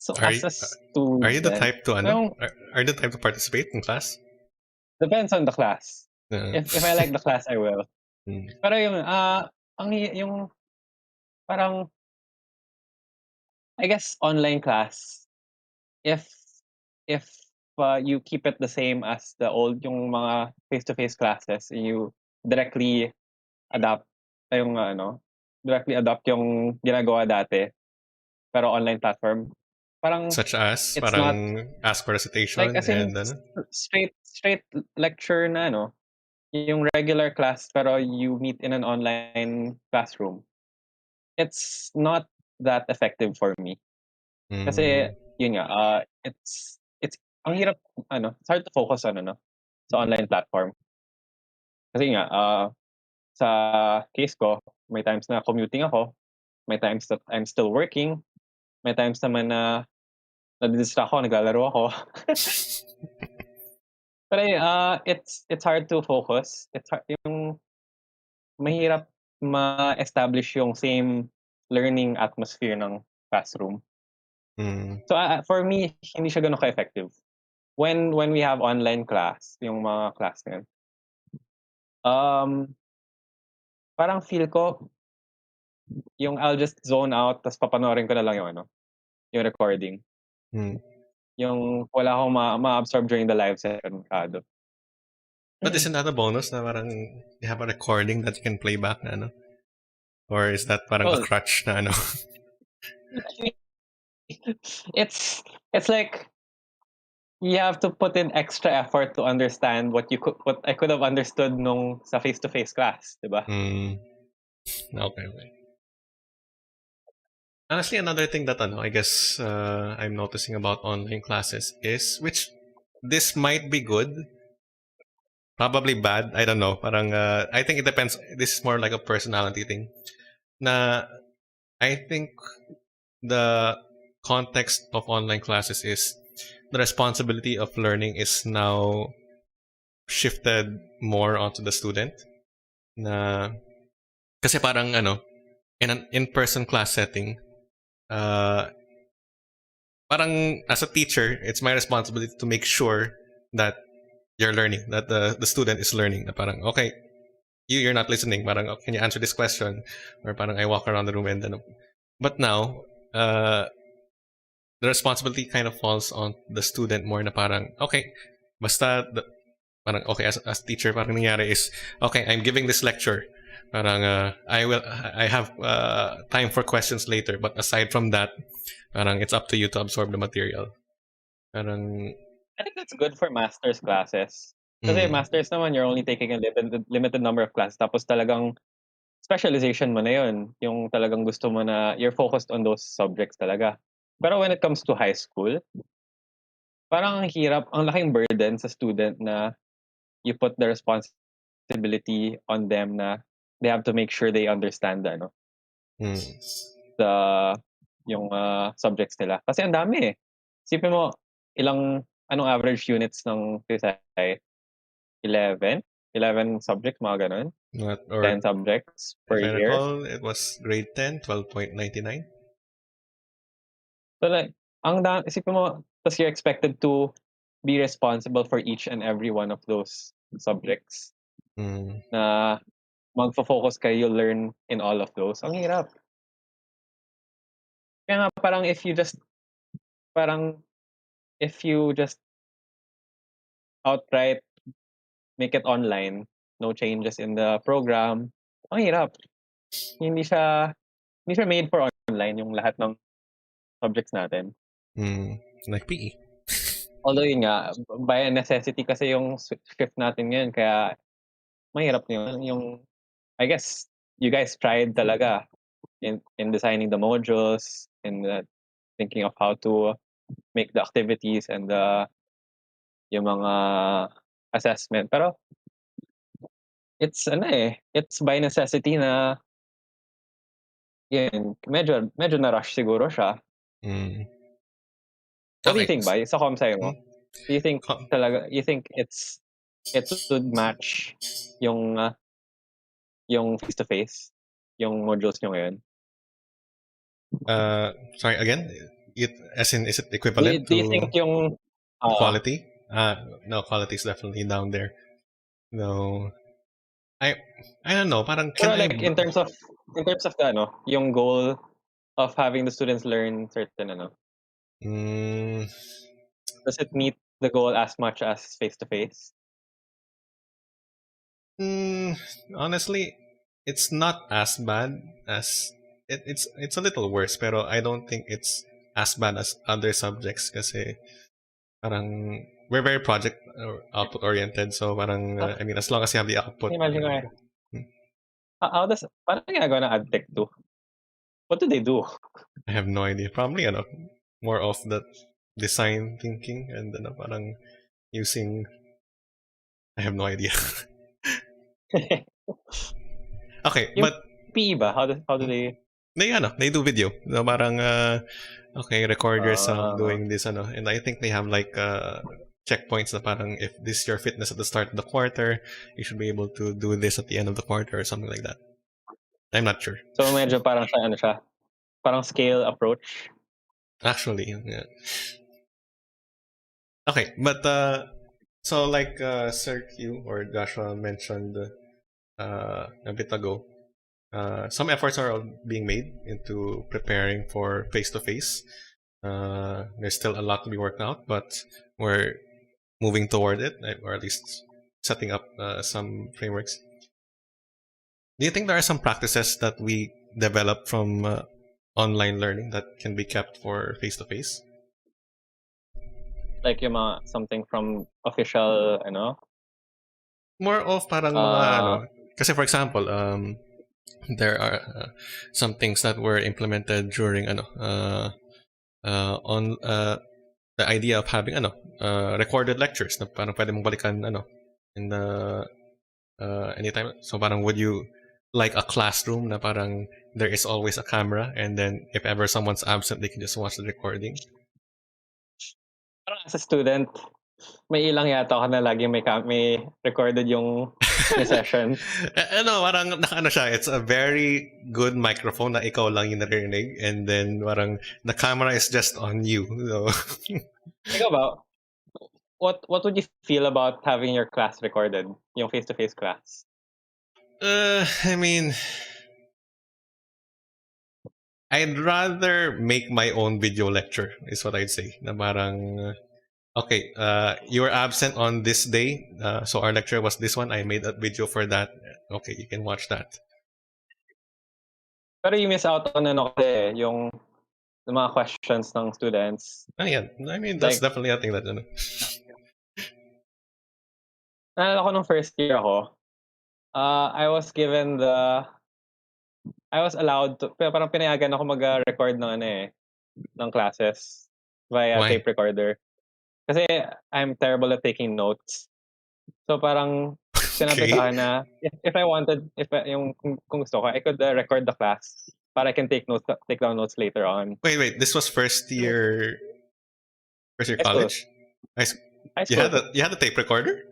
Speaker 2: So
Speaker 1: are
Speaker 2: as a student,
Speaker 1: are you the type to are you the type to participate in class?
Speaker 2: Depends on the class. If I like the class, I will. Pero yung parang I guess online class, if you keep it the same as the old yung mga face-to-face classes, you directly adapt directly adopt yung ginagawa dati pero online platform. Parang
Speaker 1: such as
Speaker 2: it's
Speaker 1: parang
Speaker 2: not
Speaker 1: ask for recitation
Speaker 2: like as in
Speaker 1: and
Speaker 2: straight lecture na yung regular class pero you meet in an online classroom. It's not that effective for me. Kasi yun nga, it's ang hirap it's hard to focus on sa online platform. Kasi nga sa case ko, may times na commuting ako, may times that I'm still working, may times naman na nadi-distract ako, naglalaro ako. Pero it's hard to focus. It's hard, mahirap ma-establish yung same learning atmosphere ng classroom. So for me, hindi siya ganun ka-effective. When we have online class, yung mga class na yun, parang feel ko yung I'll just zone out tas papanoorin ko na lang yung recording. Yung wala akong ma-absorb during the live session masyado.
Speaker 1: But isn't that a bonus na parang you have a recording that you can play back na ano? Or is that parang a crutch na ano?
Speaker 2: It's like you have to put in extra effort to understand what I could have understood nung sa face-to-face class, diba?
Speaker 1: Okay. Honestly, another thing that I guess I'm noticing about online classes is, which this might be good, probably bad, I don't know. Parang I think it depends. This is more like a personality thing. Na I think the context of online classes is the responsibility of learning is now shifted more onto the student. Na kasi parang in an in-person class setting, parang as a teacher, it's my responsibility to make sure that you're learning, that the student is learning. Na parang, okay, you're not listening. Parang, oh, can you answer this question? Or parang I walk around the room and then... But now, the responsibility kind of falls on the student more na parang, okay, basta, parang, okay, as teacher, parang nangyari is, okay, I'm giving this lecture. Parang, I have time for questions later. But aside from that, parang it's up to you to absorb the material. Parang...
Speaker 2: I think that's good for master's classes. Kasi master's naman, you're only taking a limited number of classes. Tapos talagang specialization mo na yun. Yung talagang gusto mo na you're focused on those subjects talaga. Pero when it comes to high school, parang ang hirap, ang laking burden sa student na you put the responsibility on them na they have to make sure they understand yung subjects nila. Kasi ang dami eh. Isipin mo, anong average units ng PSI? 11? 11 subjects, mga ganun? 10 subjects per
Speaker 1: if
Speaker 2: year?
Speaker 1: I recall, it was grade 10, 12.99.
Speaker 2: So like, isipin mo, tapos you're expected to be responsible for each and every one of those subjects. Na magfo-focus kayo, you'll learn in all of those. Ang hirap. Kaya nga parang if you just outright make it online, no changes in the program, ang hirap. Hindi siya made for online yung lahat ng subjects natin.
Speaker 1: Like PE.
Speaker 2: Although yun nga, by necessity kasi yung shift natin ngayon, kaya mahirap yung I guess you guys tried talaga in designing the modules and thinking of how to make the activities and yung mga assessment. Pero it's by necessity na yun, medyo na-rush siguro siya. What do you think ba? Sa comsci mo? Do you think talaga, it would match yung face-to-face, yung modules nyo ngayon?
Speaker 1: Sorry, again? As in, is it equivalent
Speaker 2: do you think yung
Speaker 1: quality? No, quality is definitely down there. No, I don't know. Parang
Speaker 2: pero like in terms of the yung goal of having the students learn certain does it meet the goal as much as face-to-face?
Speaker 1: Honestly, it's not as bad as it's a little worse, pero I don't think it's as bad as other subjects kasi parang we're very project output oriented, so parang I mean as long as you have the output.
Speaker 2: Imagine ko paano ginagawa ng AdTech 2? What do they do?
Speaker 1: I have no idea. Probably more of the design thinking and parang using, I have no idea. Okay,
Speaker 2: yung
Speaker 1: but
Speaker 2: PE ba? How do they?
Speaker 1: They do video. So parang okay, record yourself doing this and I think they have like checkpoints na parang if this is your fitness at the start of the quarter, you should be able to do this at the end of the quarter or something like that. I'm not sure.
Speaker 2: So medyo parang siya ano siya, parang scale approach.
Speaker 1: Actually, yeah. Okay, but so like Sir Q or Joshua mentioned a bit ago, some efforts are being made into preparing for face-to-face. There's still a lot to be worked out, but we're moving toward it, or at least setting up some frameworks. Do you think there are some practices that we develop from online learning that can be kept for face-to-face?
Speaker 2: Like yung mga something from official ano.
Speaker 1: More of parang mga ano, kasi for example, there are some things that were implemented during on the idea of having recorded lectures na parang pwede mong balikan in the anytime. So parang would you like a classroom na parang there is always a camera and then if ever someone's absent they can just watch the recording?
Speaker 2: Parang as a student, may ilang yata ako na lagi may recorded yung session.
Speaker 1: Parang nakaano siya, it's a very good microphone na ikaw lang yung narinig and then parang the camera is just on you. So.
Speaker 2: Ikaw ba, what would you feel about having your class recorded, yung face-to-face class?
Speaker 1: I mean, I'd rather make my own video lecture is what I'd say. Na parang okay, you were absent on this day, so our lecture was this one. I made a video for that. Okay, you can watch that.
Speaker 2: Pero you miss out on ano kasi yung mga questions ng students.
Speaker 1: Yeah, I mean that's like, definitely a thing that
Speaker 2: naalala ko nung first year ako, I was allowed to, parang pinayagan ako mag-record ng ng classes via
Speaker 1: Why?
Speaker 2: tape recorder. Kasi I'm terrible at taking notes. So parang sinabi sa akin na if I wanted, kung gusto ko, I could record the class para I can take down notes later on.
Speaker 1: Wait, this was first year college? High school. You had a tape recorder?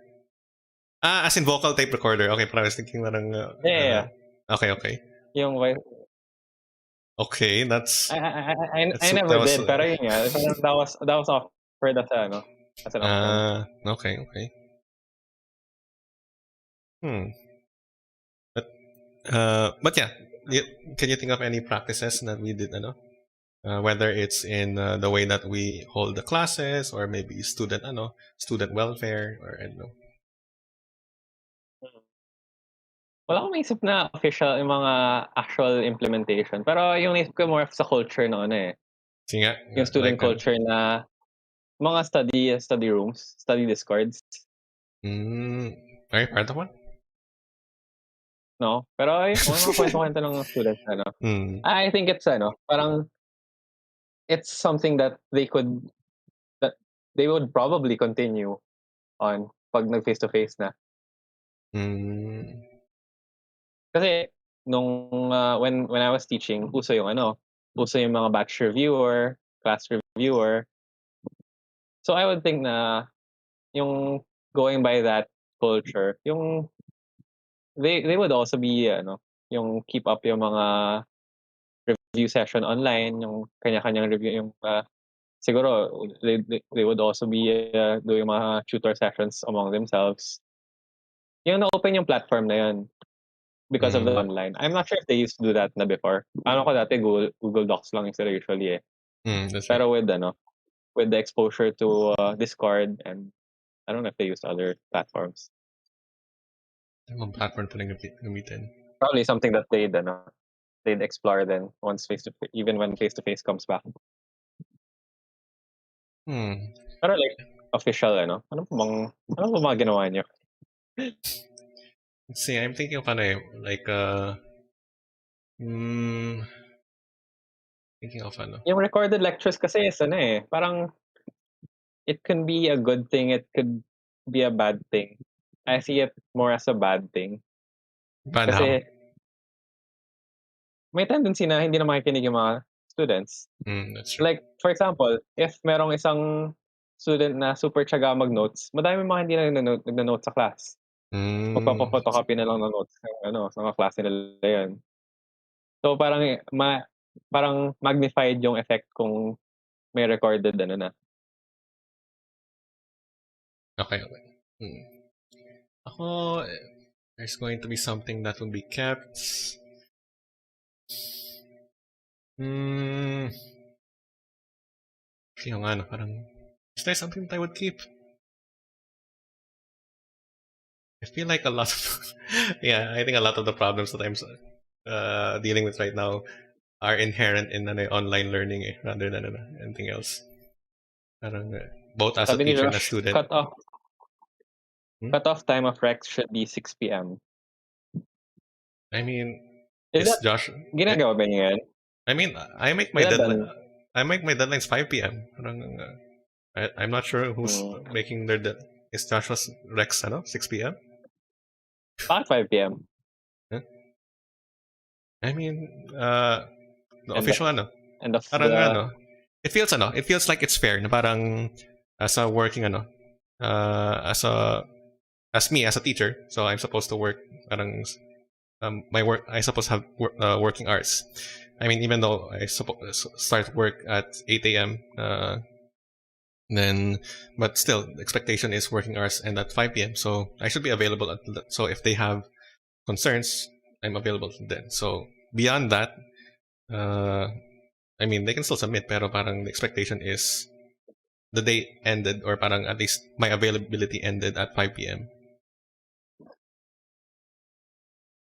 Speaker 1: As in vocal tape recorder. Okay, but I was thinking parang
Speaker 2: yeah.
Speaker 1: Okay.
Speaker 2: Yung voice.
Speaker 1: Okay, that's
Speaker 2: I never did, pero yun nga, that was offered as an option.
Speaker 1: Okay. But yeah, can you think of any practices that we did whether it's in the way that we hold the classes or maybe student welfare or I don't know.
Speaker 2: Wala akong maisip na official yung mga actual implementation. Pero yung naisip ko more sa culture na yung student culture na mga study rooms, study discords.
Speaker 1: Are you part of one?
Speaker 2: No, pero yung mga kwento ng students I think it's parang it's something that they would probably continue on pag nag face to face na. Kasi nung when I was teaching, uso yung mga batch reviewer, class reviewer. So I would think na yung going by that culture, yung they would also be yung keep up yung mga review session online, yung kanya-kanyang review, yung siguro they would also be doing mga tutor sessions among themselves. Yung na-open yung platform na yun because of the online. I'm not sure if they used to do that na before. Ano ko dati Google Docs lang yung sila usually
Speaker 1: Pero
Speaker 2: with the exposure to Discord, and I don't know if they use other platforms.
Speaker 1: Platform pa gamitin.
Speaker 2: Probably something that they'd explore then once even when face to face comes back. Pero like official ano po mga ginawa niyo?
Speaker 1: See, I'm thinking of like thinking of
Speaker 2: Yung recorded lectures kasi is parang it can be a good thing, it could be a bad thing. I see it more as a bad thing.
Speaker 1: Bad
Speaker 2: kasi may tendency na hindi na makikinig yung mga students.
Speaker 1: That's true.
Speaker 2: Like for example, if merong isang student na super tiyaga mag-notes, madami mga hindi na nagno-notes sa class.
Speaker 1: Mm.
Speaker 2: Magpapa-photocopy na lang ng notes sa mga klase nila 'yun. So parang magnified yung effect kung may recorded na.
Speaker 1: Okay, okay. Hmm. Ako, there's going to be something that will be kept. Hmm. Kaya nga, no, parang, is there something that I would keep? I feel like a lot of, yeah, I think a lot of the problems that I'm dealing with right now are inherent in online learning rather than anything else. Parang, both as a
Speaker 2: Sabi ni
Speaker 1: teacher and a
Speaker 2: Josh,
Speaker 1: student.
Speaker 2: cut-off time of Rex should be 6 PM.
Speaker 1: I mean,
Speaker 2: Is
Speaker 1: is
Speaker 2: that
Speaker 1: Josh?
Speaker 2: ginagawa ba niya 'yan?
Speaker 1: I mean, I make my
Speaker 2: Is that
Speaker 1: deadline.
Speaker 2: done?
Speaker 1: I make my deadlines 5 p.m. Parang, I'm not sure who's making their is Joshua's Rex 6 p.m.
Speaker 2: Bakit 5 PM?
Speaker 1: Huh? I mean, the
Speaker 2: End
Speaker 1: official
Speaker 2: end of
Speaker 1: parang
Speaker 2: the
Speaker 1: it feels like it's fair na parang as a working as me as a teacher, so I'm supposed to work parang my work I suppose have working hours. I mean, even though I start work at 8 a.m. Then, but still, the expectation is working hours end at 5 p.m. So I should be available so if they have concerns, I'm available then. So beyond that, I mean, they can still submit, pero parang the expectation is the day ended, or parang at least my availability ended at 5 p.m.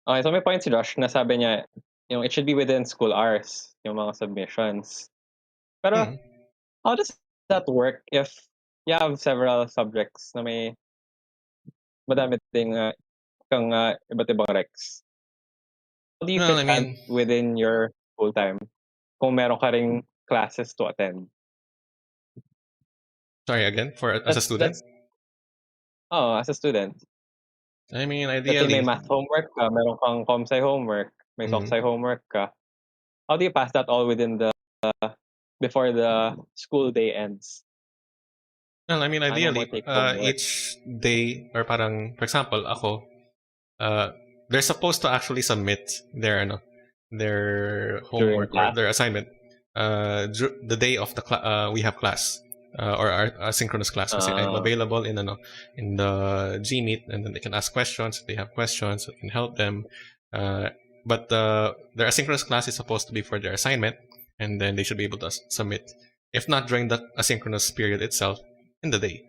Speaker 2: Okay, so may point si Josh na sabi niya, it should be within school hours, yung mga submissions. Pero how does that work if you have several subjects na may madami ding kang iba't ibang recs? How do you
Speaker 1: Well,
Speaker 2: fit
Speaker 1: I
Speaker 2: that
Speaker 1: mean,
Speaker 2: within your school time kung meron ka ring classes to attend?
Speaker 1: sorry again, for as a student.
Speaker 2: As a student.
Speaker 1: I mean,
Speaker 2: Let's say may
Speaker 1: ideally,
Speaker 2: math homework ka, meron kang comsci homework, may soc-sci homework ka. How do you pass that all within before the school day ends?
Speaker 1: well, I mean,
Speaker 2: Paano mo
Speaker 1: ideally,
Speaker 2: take home work?
Speaker 1: each day, or parang, for example, ako, they're supposed to actually submit their
Speaker 2: During
Speaker 1: homework or
Speaker 2: class?
Speaker 1: their assignment the day of we have class, or our asynchronous class, kasi I'm available in the G Meet, and then they can ask questions if they have questions. I can help them, but their asynchronous class is supposed to be for their assignment, and then they should be able to submit, if not during the asynchronous period itself, in the day.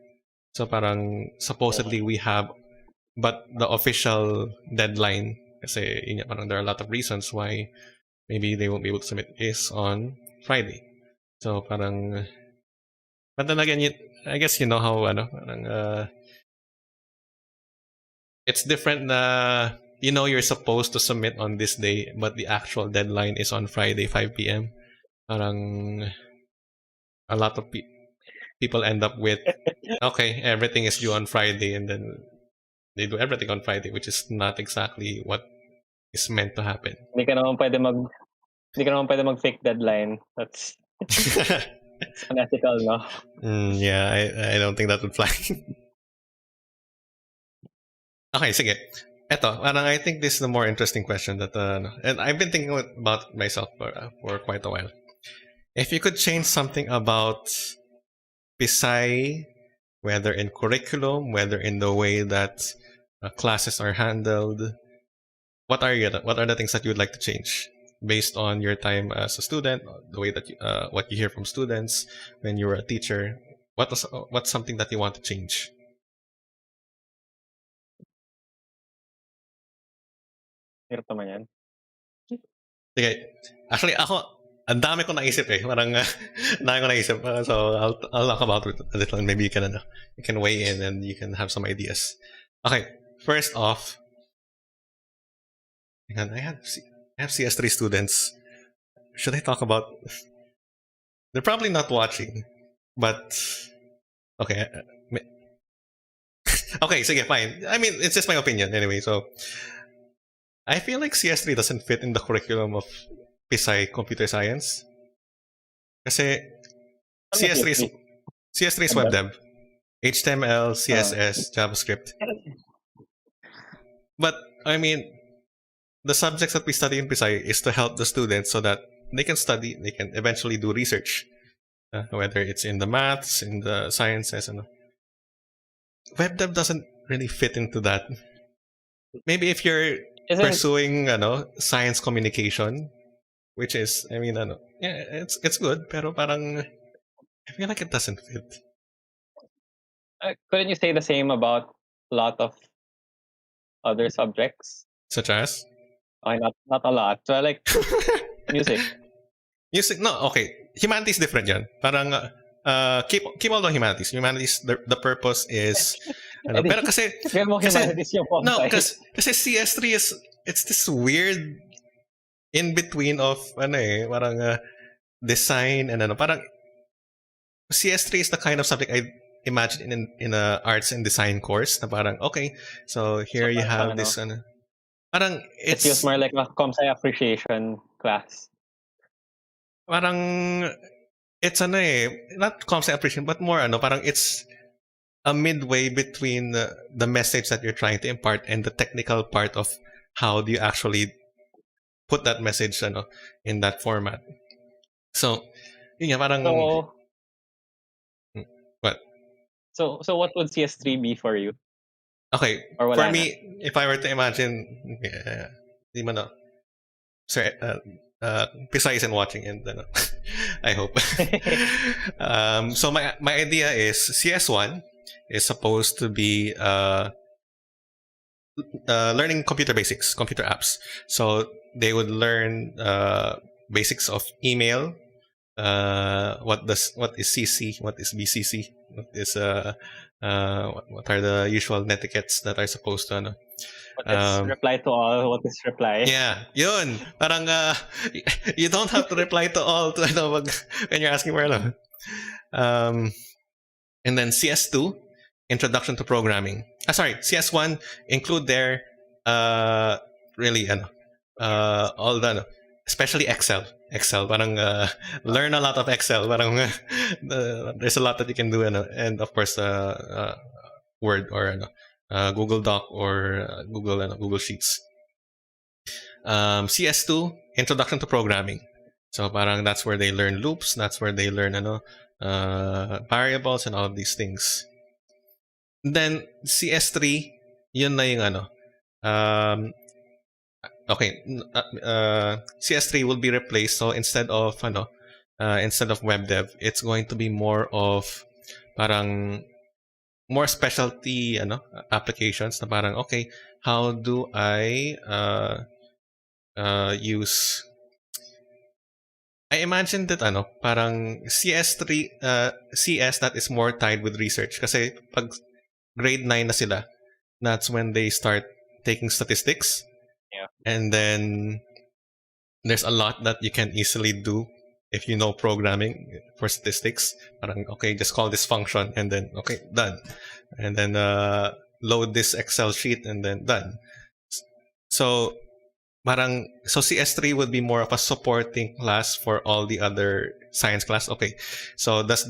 Speaker 1: So parang supposedly we have, but the official deadline, kasi parang there are a lot of reasons why maybe they won't be able to submit, is on Friday. So parang, but then again, I guess you know how parang, it's different na you're supposed to submit on this day, but the actual deadline is on Friday 5 p.m. Parang a lot of people end up with, okay, everything is due on Friday, and then they do everything on Friday, which is not exactly what is meant to happen.
Speaker 2: Hindi ka naman pwede mag-fake deadline. That's unethical, no?
Speaker 1: Yeah, I don't think that would fly. Okay, sige. Eto, parang I think this is the more interesting question that, and I've been thinking about myself for quite a while. If you could change something about Pisay, whether in curriculum, whether in the way that classes are handled, what are the things that you would like to change based on your time as a student, the way that what you hear from students when you were a teacher? What's something that you want to change?
Speaker 2: Hirap naman yan.
Speaker 1: Sige. Actually, ako, ang dami ko naisip eh. Parang, dami ko naisip. So, I'll talk about it a little, and maybe you can weigh in and you can have some ideas. Okay. First off, hang on, I have CS3 students. Should I talk about... They're probably not watching, but... Okay. Okay, sige, fine. I mean, it's just my opinion anyway, so... I feel like CS3 doesn't fit in the curriculum of Pisay Computer Science. Kasi CS3 CS3 is
Speaker 2: And
Speaker 1: web
Speaker 2: then,
Speaker 1: dev. HTML,
Speaker 2: uh,
Speaker 1: CSS, JavaScript. But I mean, the subjects that we study in Pisay is to help the students so that they can study, they can eventually do research, whether it's in the maths, in the sciences, and web dev doesn't really fit into that. Maybe if you're
Speaker 2: isn't
Speaker 1: pursuing, science communication, which is, I mean, yeah, it's good, pero parang I feel like it doesn't fit.
Speaker 2: couldn't you say the same about a lot of other subjects?
Speaker 1: Such as
Speaker 2: Okay, not a lot. So like music.
Speaker 1: music. No, okay. Humanities different yan. Parang keep all the humanities. Humanities, the purpose is
Speaker 2: Eh di,
Speaker 1: pero kasi
Speaker 2: gawin mo
Speaker 1: kasi
Speaker 2: humanities yung
Speaker 1: no,
Speaker 2: bonsai.
Speaker 1: kasi CS3 is it's this weird in between of parang design and parang CS3 is the kind of subject I imagine in a arts and design course na parang okay, so
Speaker 2: So
Speaker 1: here you
Speaker 2: parang siyang
Speaker 1: have
Speaker 2: ano,
Speaker 1: this parang
Speaker 2: it feels
Speaker 1: it's
Speaker 2: more like a comsci appreciation class.
Speaker 1: parang it's not concept appreciation but more parang it's a midway between the message that you're trying to impart and the technical part of how do you actually put that message in that format. So, yun nga, parang
Speaker 2: So
Speaker 1: what?
Speaker 2: so what would CS3 be for you?
Speaker 1: Okay,
Speaker 2: Or
Speaker 1: for
Speaker 2: wala na?
Speaker 1: me, if I were to imagine, di man sir, Pisay isn't watching, and I hope. So my idea is CS1 is supposed to be learning computer basics, computer apps. So they would learn basics of email. What is CC? What is BCC? What is what are the usual netiquettes that are supposed to
Speaker 2: What is
Speaker 1: um,
Speaker 2: reply to all? What is reply?
Speaker 1: yeah, yun. Parang you don't have to reply to all to when you're asking for um and then CS2 introduction to programming. Sorry, CS1 include their really all the especially Excel. Excel parang learn a lot of Excel parang there's a lot that you can do and of course Word or Google Doc or Google Sheets. CS2 introduction to programming. So parang that's where they learn loops, that's where they learn variables and all of these things. Then CS3 yun na yung um okay, CS3 will be replaced, so instead of web dev, it's going to be more of parang more specialty applications na parang okay, how do I use I imagine that parang CS3 CS that is more tied with research kasi pag grade 9 na sila, that's when they start taking statistics.
Speaker 2: Yeah.
Speaker 1: And then there's a lot that you can easily do if you know programming for statistics. Parang okay, just call this function and then okay, done. And then load this Excel sheet and then done. So so CS3 would be more of a supporting class for all the other science class. Okay, so does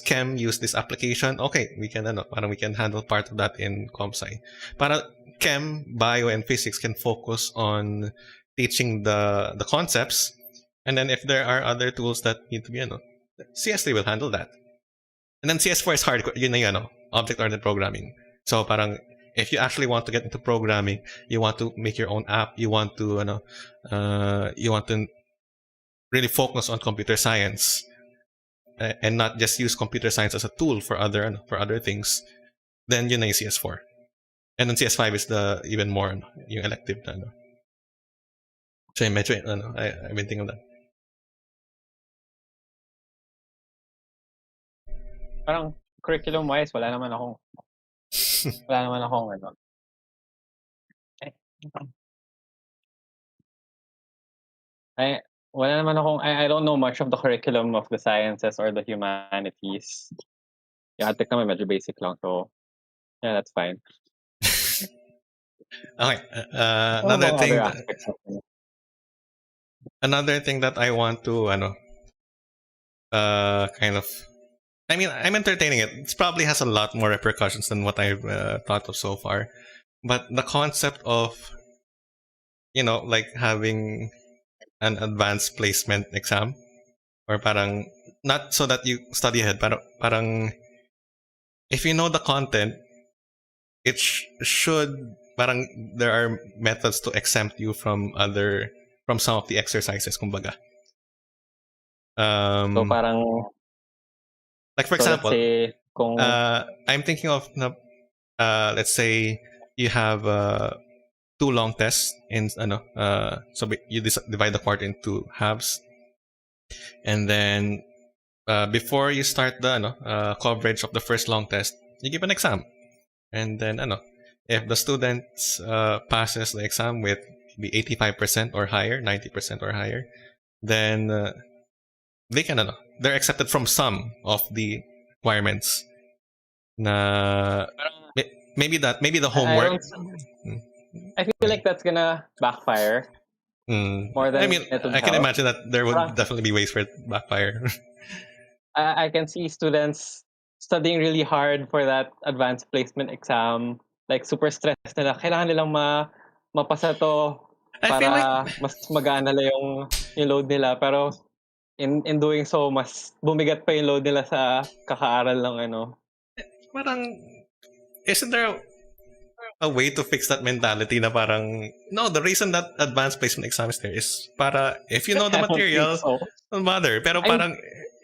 Speaker 1: Chem use this application? Okay, we can we can handle part of that in ComSci. Para Chem, Bio, and Physics can focus on teaching the concepts, and then if there are other tools that need to be CS3 will handle that. And then CS4 is hard, yun na yun, object-oriented programming. So parang if you actually want to get into programming, you want to make your own app, you want to really focus on computer science and not just use computer science as a tool for other things, then yun na yung CS4. And then CS5 is the even more yung elective na So medyo I've been thinking of that.
Speaker 2: Parang curriculum wise, wala naman akong I wala naman akong I don't know much of the curriculum of the sciences or the humanities. Yung ate naman medyo basic lang, so yeah, that's fine.
Speaker 1: Okay,
Speaker 2: What about other aspects of it?
Speaker 1: another thing that I want to kind of. I mean, I'm entertaining it. It probably has a lot more repercussions than what I've thought of so far. But the concept of, like having an advanced placement exam, or parang, not so that you study ahead, but parang, if you know the content, it should, parang, there are methods to exempt you from some of the exercises, kumbaga.
Speaker 2: So
Speaker 1: Um,
Speaker 2: parang,
Speaker 1: like for
Speaker 2: so let's
Speaker 1: example,
Speaker 2: say kung
Speaker 1: I'm thinking of, let's say you have two long tests in so you divide the quarter into halves, and then before you start the coverage of the first long test, you give an exam, and then if the student passes the exam with the 85% or higher, 90% or higher, then they can they're accepted from some of the requirements. Na maybe the
Speaker 2: I
Speaker 1: homework.
Speaker 2: don't
Speaker 1: Mm,
Speaker 2: I feel like that's gonna backfire more
Speaker 1: I
Speaker 2: than
Speaker 1: mean,
Speaker 2: it would
Speaker 1: I can
Speaker 2: help.
Speaker 1: imagine that there would
Speaker 2: Parang,
Speaker 1: definitely be ways for it to backfire.
Speaker 2: I can see students studying really hard for that advanced placement exam, like super stressed nila. Kailangan nilang mapasa to
Speaker 1: I feel like
Speaker 2: para mas magaan nila yung load nila. Pero in doing so, mas bumigat pa yung load nila sa kakaaral ng ano.
Speaker 1: parang isn't there a way to fix that mentality na parang no, the reason that advanced placement exam is there is para if you know the
Speaker 2: I don't think
Speaker 1: material,
Speaker 2: so.
Speaker 1: don't bother. Pero
Speaker 2: I mean,
Speaker 1: parang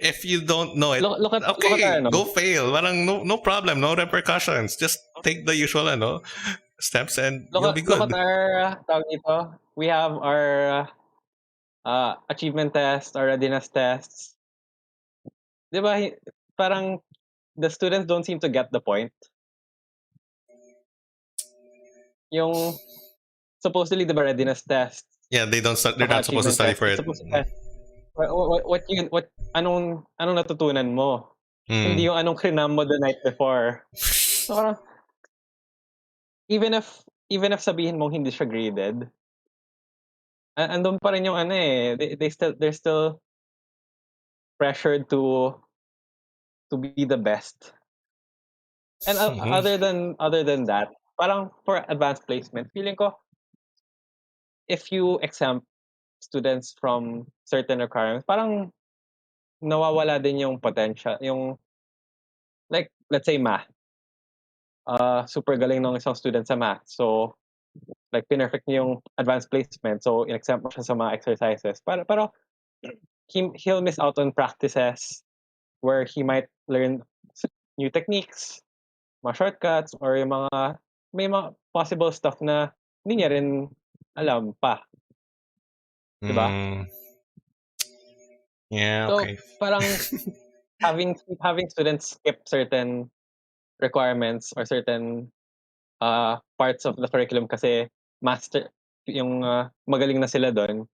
Speaker 1: if you don't know it,
Speaker 2: look at our
Speaker 1: okay,
Speaker 2: ano.
Speaker 1: go fail. Parang no problem, no repercussions. Just take the usual steps and you'll be
Speaker 2: Look at
Speaker 1: good.
Speaker 2: our tawag dito. We have our achievement test or readiness tests. 'Di ba parang the students don't seem to get the point. Yung supposedly the readiness test
Speaker 1: Yeah, they're
Speaker 2: saka
Speaker 1: not supposed to
Speaker 2: achievement
Speaker 1: study
Speaker 2: test,
Speaker 1: for
Speaker 2: it's
Speaker 1: it.
Speaker 2: supposed to test what anong natutunan mo. Hindi
Speaker 1: Mm.
Speaker 2: yung anong krinam mo the night before. So parang even if sabihin mong hindi siya graded, andun pa rin yung ano eh, they're still pressured to be the best. And other than that, parang for advanced placement, feeling ko if you exempt students from certain requirements, parang nawawala din yung potential, yung like let's say math. Super galing ng isang student sa math. So like pinerfect niya yung advanced placement. So in-exempt mo siya sa mga exercises. Pero he'll miss out on practices where he might learn new techniques, mga shortcuts, or yung mga may mga possible stuff na hindi niya rin alam pa, 'di ba?
Speaker 1: Mm. Yeah,
Speaker 2: So
Speaker 1: okay.
Speaker 2: parang having students skip certain requirements or certain parts of the curriculum kasi master yung magaling na sila doon.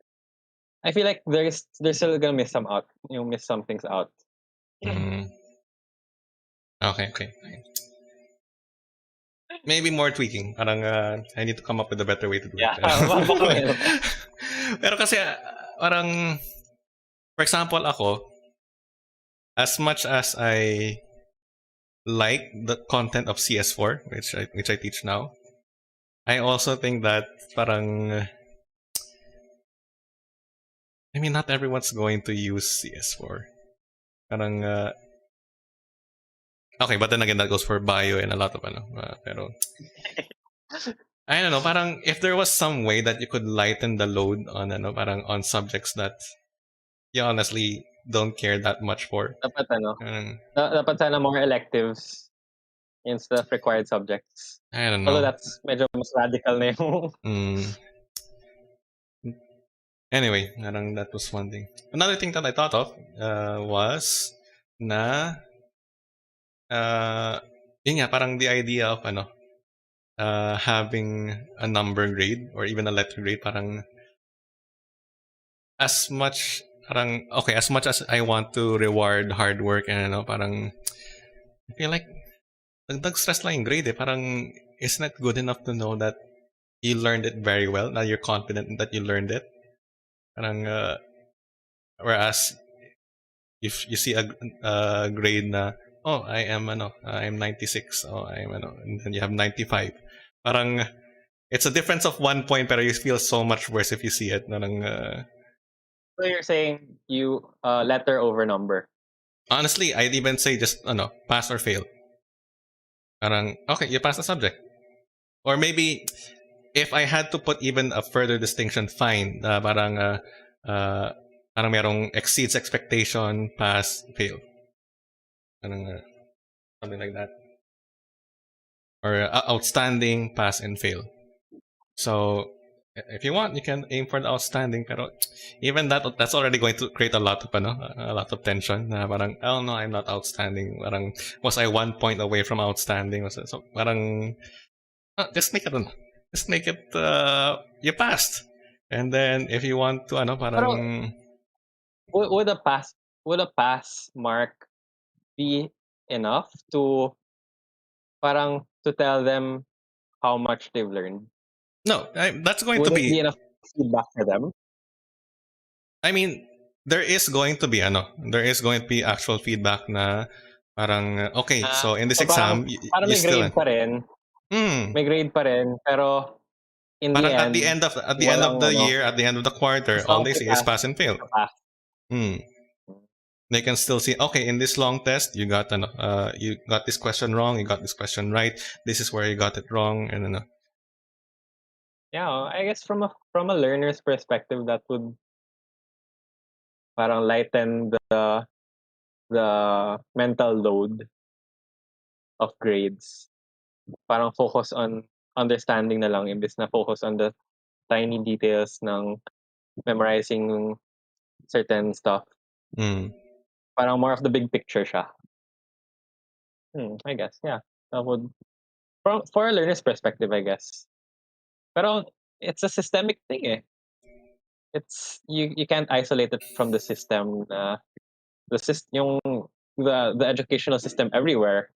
Speaker 2: I feel like they're still gonna miss some out, yung miss some things out.
Speaker 1: Mm. Okay. Maybe more tweaking. Parang I need to come up with a better way to do
Speaker 2: Yeah,
Speaker 1: it.
Speaker 2: baka meron pa.
Speaker 1: Pero kasi parang for example ako, as much as I like the content of CS4, which I teach now, I also think that parang I mean not everyone's going to use CS4. Parang okay, but then again that goes for bio and a lot of pero I don't know, parang if there was some way that you could lighten the load on parang on subjects that you honestly don't care that much for.
Speaker 2: Dapat ano,
Speaker 1: Parang,
Speaker 2: dapat sana more electives instead of required subjects.
Speaker 1: I don't
Speaker 2: Although
Speaker 1: know.
Speaker 2: that's medyo mas radical na yung
Speaker 1: Mm. Anyway, parang that was one thing. Another thing that I thought of was na yun nga, parang the idea of having a number grade or even a letter grade, parang as much as much as I want to reward hard work and parang I feel like dagdag stress lang yung grade eh. Parang isn't it good enough to know that you learned it very well, that you're confident that you learned it. Parang whereas if you see a grade na, oh, I'm 96, oh, and then you have 95. Parang, it's a difference of 1 point, pero you feel so much worse if you see it. Parang,
Speaker 2: So you're saying you letter over number.
Speaker 1: honestly, I'd even say just, pass or fail. Parang, okay, you pass the subject. Or maybe, if I had to put even a further distinction, fine. Parang merong exceeds expectation, pass, fail. Parang, something like that. Or outstanding, pass, and fail. So, if you want, you can aim for the outstanding. Pero even that's already going to create a lot of tension. Na parang, oh no, I'm not outstanding. Parang, was I 1 point away from outstanding? So parang, just make it, you passed. And then if you want to,
Speaker 2: Pero
Speaker 1: parang,
Speaker 2: would a pass mark be enough to parang to tell them how much they've learned?
Speaker 1: no, that's going to
Speaker 2: Would it be
Speaker 1: be,
Speaker 2: enough feedback for them?
Speaker 1: I mean, there is going to be actual feedback na parang, okay, so in this
Speaker 2: So parang
Speaker 1: exam,
Speaker 2: parang
Speaker 1: you
Speaker 2: may
Speaker 1: still,
Speaker 2: grade pa rin.
Speaker 1: hmm,
Speaker 2: May grade pa rin, pero in the
Speaker 1: parang at the
Speaker 2: end,
Speaker 1: end of
Speaker 2: walang
Speaker 1: the
Speaker 2: ano,
Speaker 1: year, at the end of the quarter,
Speaker 2: as
Speaker 1: all
Speaker 2: long as
Speaker 1: they
Speaker 2: you
Speaker 1: see is
Speaker 2: pass,
Speaker 1: pass and fail.
Speaker 2: you pass.
Speaker 1: Hmm. They can still see, okay, in this long test, you got this question wrong, you got this question right. This is where you got it wrong, and
Speaker 2: Yeah, I guess from a learner's perspective, that would parang lighten the mental load of grades. Parang focus on understanding na lang imbes na focus on the tiny details ng memorizing certain stuff. Parang more of the big picture siya. I guess, yeah. That would, for a learner's perspective, I guess. Pero it's a systemic thing eh. It's you can't isolate it from the system. The educational system everywhere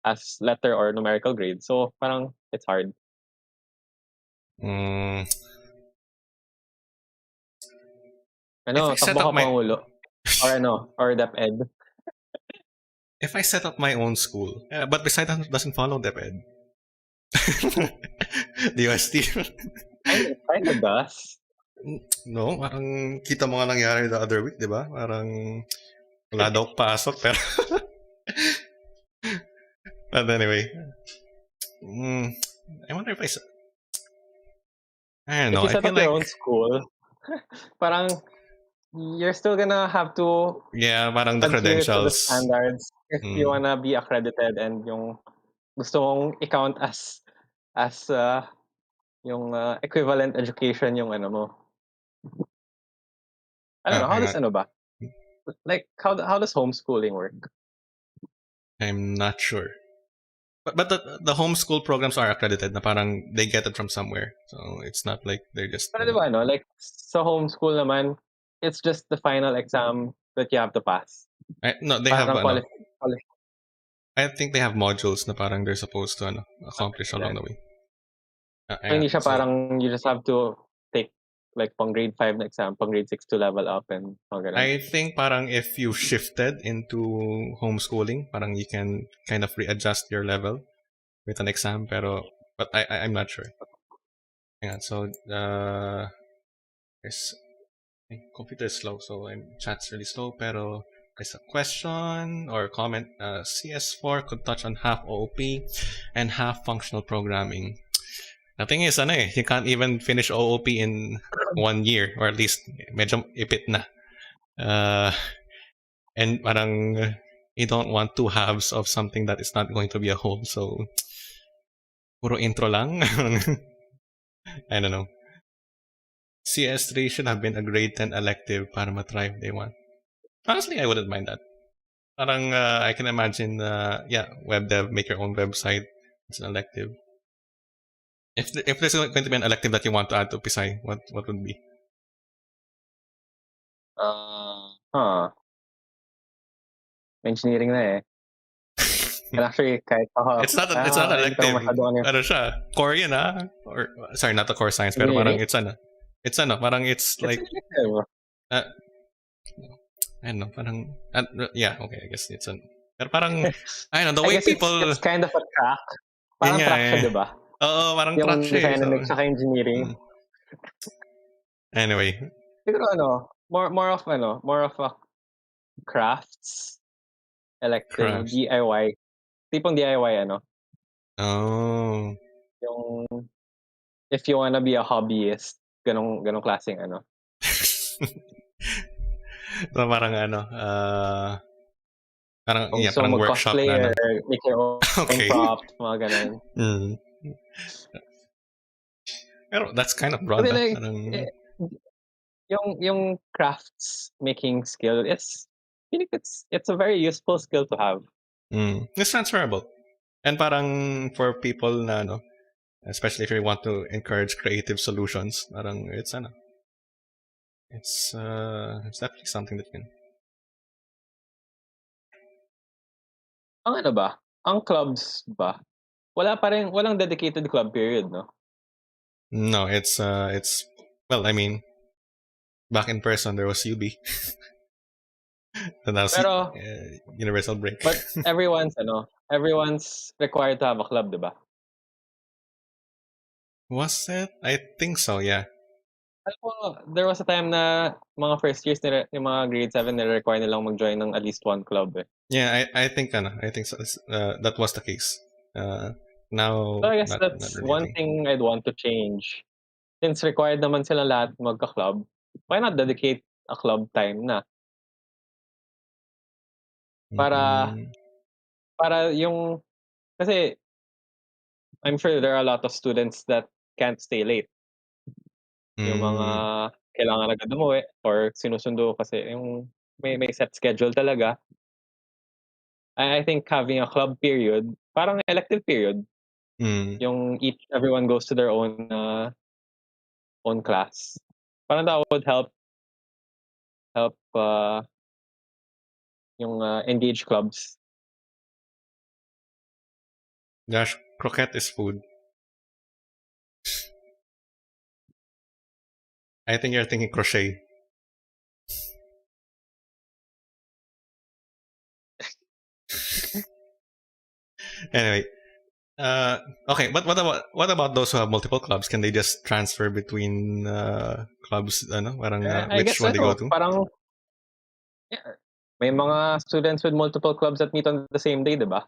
Speaker 2: as letter or numerical grade. So parang it's hard.
Speaker 1: If I set
Speaker 2: Takbo
Speaker 1: up
Speaker 2: ka
Speaker 1: my
Speaker 2: Pangulo. Or DepEd.
Speaker 1: if I set up my own school, but beside that doesn't follow DepEd. The UST.
Speaker 2: Kind of does.
Speaker 1: No, parang kita mo nga nangyari the other week, di ba? Parang wala daw pasok, pero but anyway. I wonder if I don't know.
Speaker 2: If you set
Speaker 1: I feel
Speaker 2: up your
Speaker 1: like
Speaker 2: own school, parang you're still gonna have to
Speaker 1: parang the
Speaker 2: adhere to the
Speaker 1: credentials.
Speaker 2: standards if you wanna be accredited and yung gusto mong i-count as yung equivalent education yung ano mo. I don't know, how does like how does homeschooling work?
Speaker 1: I'm not sure. But the homeschool programs are accredited na parang they get it from somewhere. So it's not like they're just
Speaker 2: Pero diba like sa homeschool naman, it's just the final exam that you have to pass.
Speaker 1: No, they have
Speaker 2: Parang
Speaker 1: I think they have modules na parang they're supposed to accomplish along the way.
Speaker 2: hindi siya parang you just have to take like pang grade 5 na exam, pang grade 6 to level up and ganun.
Speaker 1: I think parang if you shifted into homeschooling, parang you can kind of readjust your level with an exam, but I'm not sure. Hang on, so my computer is slow, so chat's really slow, pero there's a question or comment. CS4 could touch on half OOP and half functional programming. The thing is, you can't even finish OOP in 1 year, or at least medyo ipit na. And parang you don't want two halves of something that is not going to be a whole. So puro intro lang. I don't know. CS3 should have been a grade 10 elective para matry if they want. Honestly, I wouldn't mind that. Parang I can imagine, web dev, make your own website. It's an elective. If there's going to be an elective that you want to add to Pisay, what would be?
Speaker 2: Engineering na eh. And actually, kahit ako,
Speaker 1: it's not an elective. Ano siya? Core yun or sorry, not the core science, pero parang it's parang it's like I don't know, parang, yeah, okay, I guess it's an, pero parang, I don't know, the
Speaker 2: I
Speaker 1: way
Speaker 2: guess
Speaker 1: people,
Speaker 2: it's kind of a track.
Speaker 1: yun
Speaker 2: Parang
Speaker 1: nga
Speaker 2: track
Speaker 1: eh.
Speaker 2: siya, 'di ba?
Speaker 1: Oo, parang track
Speaker 2: Yung
Speaker 1: siya eh.
Speaker 2: design
Speaker 1: So,
Speaker 2: and tsaka engineering.
Speaker 1: mm. Anyway,
Speaker 2: Siguro ano, more of a crafts elective,
Speaker 1: crafts.
Speaker 2: DIY. Tipong DIY ano,
Speaker 1: Oh.
Speaker 2: yung if you wanna be a hobbyist, ganong klaseng ano.
Speaker 1: So, parang ano, parang,
Speaker 2: Kung
Speaker 1: yeah,
Speaker 2: gusto
Speaker 1: parang
Speaker 2: mo
Speaker 1: workshop na
Speaker 2: mag-cosplayer,
Speaker 1: ano.
Speaker 2: make your own
Speaker 1: Okay.
Speaker 2: props, mga gano'n.
Speaker 1: Mm. Pero that's kind of broad,
Speaker 2: Kasi like,
Speaker 1: parang,
Speaker 2: eh, yung crafts making skill is I think it's a very useful skill to have.
Speaker 1: it's transferable. And parang for people na ano, especially if you want to encourage creative solutions, parang it's ano, it's definitely something that can.
Speaker 2: Ang ano ba, ang clubs ba, walang dedicated club period, 'no?
Speaker 1: No, it's well, I mean, back in person there was UB, and now
Speaker 2: Pero
Speaker 1: Universal Break.
Speaker 2: but everyone's required to have a club, 'di ba?
Speaker 1: Was it? I think so. Yeah.
Speaker 2: Alam mo, there was a time na mga first years nila, yung mga grade 7 nire-require nilang mag-join ng at least one club, eh.
Speaker 1: Yeah, I think so. That was the case. Now,
Speaker 2: So I guess
Speaker 1: not
Speaker 2: that's
Speaker 1: really a
Speaker 2: one
Speaker 1: thing.
Speaker 2: thing I'd want to change. Since required naman silang lahat magka-club, why not dedicate a club time na para
Speaker 1: Mm,
Speaker 2: para yung kasi I'm sure there are a lot of students that can't stay late. Yung mga
Speaker 1: mm,
Speaker 2: kailangan agad umuwi or sinusundo kasi yung may set schedule talaga. I think having a club period, parang elective period,
Speaker 1: mm.
Speaker 2: yung everyone goes to their own class. Parang that would help yung engage clubs.
Speaker 1: Gosh, croquette is food. I think you're thinking crochet. Anyway, okay. But what about those who have multiple clubs? Can they just transfer between clubs? Ano, parang
Speaker 2: I
Speaker 1: which
Speaker 2: guess
Speaker 1: one they go
Speaker 2: ano,
Speaker 1: to?
Speaker 2: parang yeah, may mga students with multiple clubs that meet on the same day, 'di ba?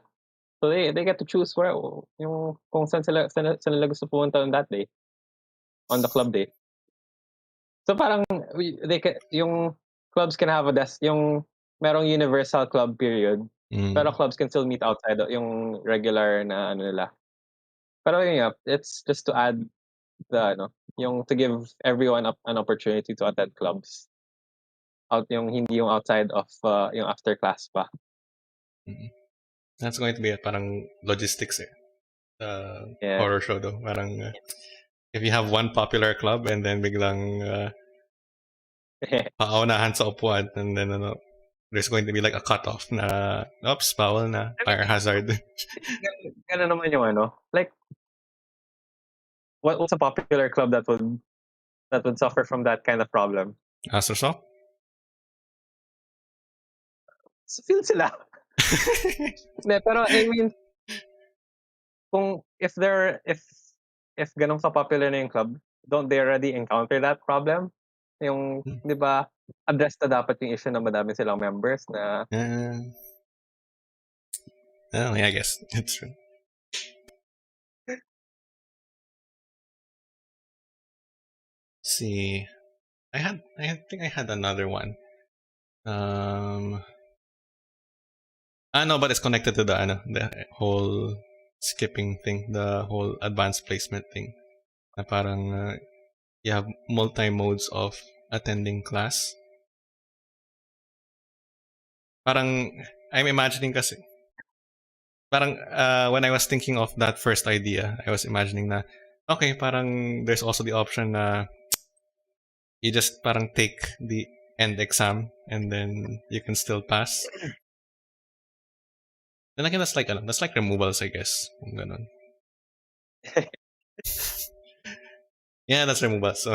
Speaker 2: So they get to choose where yung kung saan nila gusto pumunta on that day, on the club day. So parang yung clubs can have yung merong universal club period, pero
Speaker 1: Mm,
Speaker 2: clubs can still meet outside yung regular na ano nila. Pero yun nga, it's just to add the ano, yung to give everyone an opportunity to attend clubs. Yung hindi yung outside of yung after class pa.
Speaker 1: mm. That's going to be a parang logistics eh.
Speaker 2: Yeah.
Speaker 1: Horror show though. Parang if you have one popular club and then biglang paunahan sa upuan and then ano, there's going to be like a cutoff na oops, bawal na,
Speaker 2: I
Speaker 1: fire
Speaker 2: mean,
Speaker 1: hazard.
Speaker 2: ganun naman yung ano, like what's a popular club that would suffer from that kind of problem?
Speaker 1: Astrosoft?
Speaker 2: So feel sila. Hindi, pero I mean, kung if ganun ka-popular na yung club, don't they already encounter that problem? Yung, 'di ba, address na dapat yung issue na madami silang members na
Speaker 1: uh, oh, yeah, I guess it's true. See, I think I had another one. Um, no, but it's connected to the whole skipping thing, the whole advanced placement thing. Na parang you have multi modes of attending class. Parang I'm imagining kasi parang when I was thinking of that first idea, I was imagining na okay, parang there's also the option na you just parang take the end exam and then you can still pass. Then again, that's like removals, I guess. Kung ganun. Yeah, that's removals. So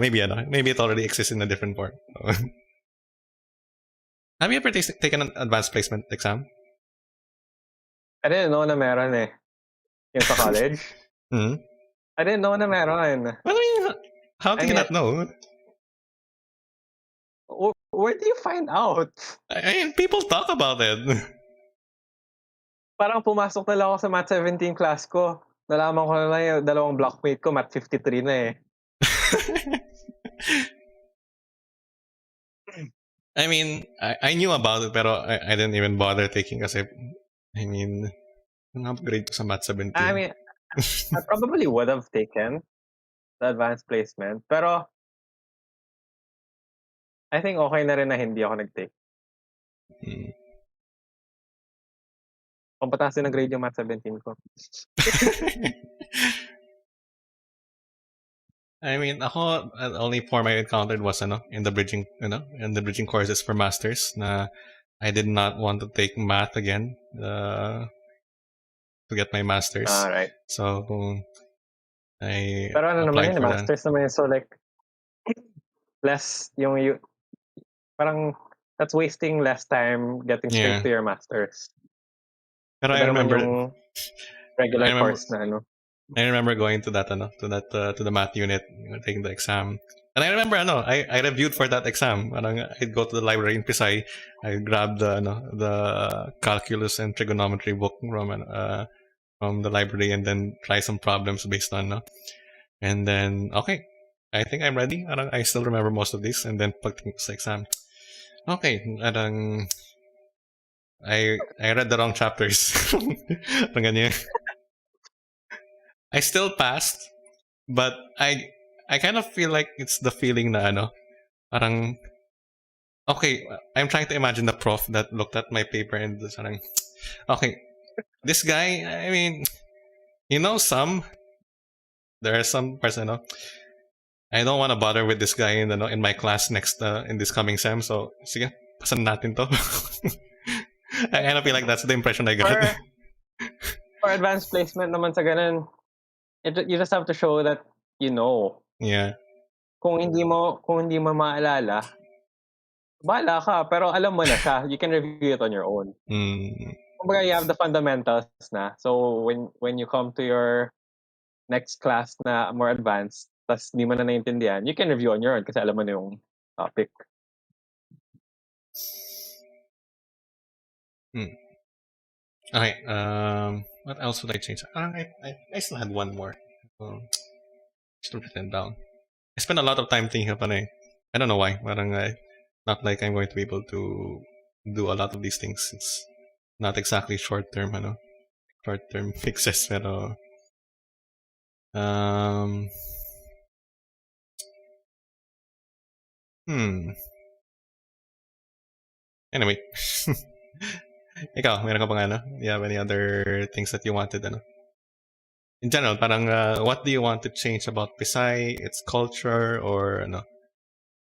Speaker 1: maybe it already exists in a different form. Have you ever taken an advanced placement exam?
Speaker 2: I didn't know na meron eh. Yung sa college.
Speaker 1: Hmm.
Speaker 2: I didn't know na meron.
Speaker 1: Well, I mean, how
Speaker 2: I
Speaker 1: do you
Speaker 2: mean,
Speaker 1: not know?
Speaker 2: where do you find out?
Speaker 1: I mean, people talk about it.
Speaker 2: Parang pumasok na lang ako sa Math 17 class ko. Nalaman ko na lang yung dalawang blockmate ko, Math 53 na eh.
Speaker 1: I mean, I knew about it, pero I didn't even bother taking kasi, I mean, ang upgrade ko sa Math 17.
Speaker 2: I mean, I probably would have taken the advanced placement. Pero, I think okay na rin na hindi ako nag-take. Kung pataas din ang grade yung Math 17 ko.
Speaker 1: I mean, ako, only form I encountered was, in the bridging courses for masters na I did not want to take math again to get my masters.
Speaker 2: Right.
Speaker 1: So, I
Speaker 2: Pero ano naman
Speaker 1: applied
Speaker 2: yun,
Speaker 1: for
Speaker 2: masters naman yun. So like, less yung parang that's wasting less time getting straight to your masters.
Speaker 1: Pero
Speaker 2: Iba naman yung regular course na
Speaker 1: I remember going to that to the math unit, taking the exam. And I remember I reviewed for that exam. I'd go to the library in Pisay, I'd grab the calculus and trigonometry book from the library and then try some problems based on and then okay, I think I'm ready. I still remember most of this, and then pagtingin sa exam. Okay, I read the wrong chapters. I still passed, but I kind of feel like it's the feeling na parang okay, I'm trying to imagine the prof that looked at my paper and parang okay, this guy, I mean, there are some person, I don't want to bother with this guy in my class next in this coming sem, so sige, pasan natin to. I kind of feel like that's the impression I got.
Speaker 2: For advanced placement naman sa ganun, you just have to show that you know.
Speaker 1: Yeah.
Speaker 2: Kung hindi mo maalala, bahala ka, pero alam mo na siya. You can review it on your own. Kumbaga, you have the fundamentals na. So when you come to your next class na more advanced, tas hindi mo na naintindihan, you can review on your own kasi alam mo na yung topic.
Speaker 1: Okay. What else would I change? I still had one more. Just to write it down. I spent a lot of time thinking of I don't know why. Not like I'm going to be able to do a lot of these things. It's not exactly short-term fixes, pero Anyway. Ikaw, meron ka bang do you have any other things that you wanted in general, parang what do you want to change about Pisay, its culture, or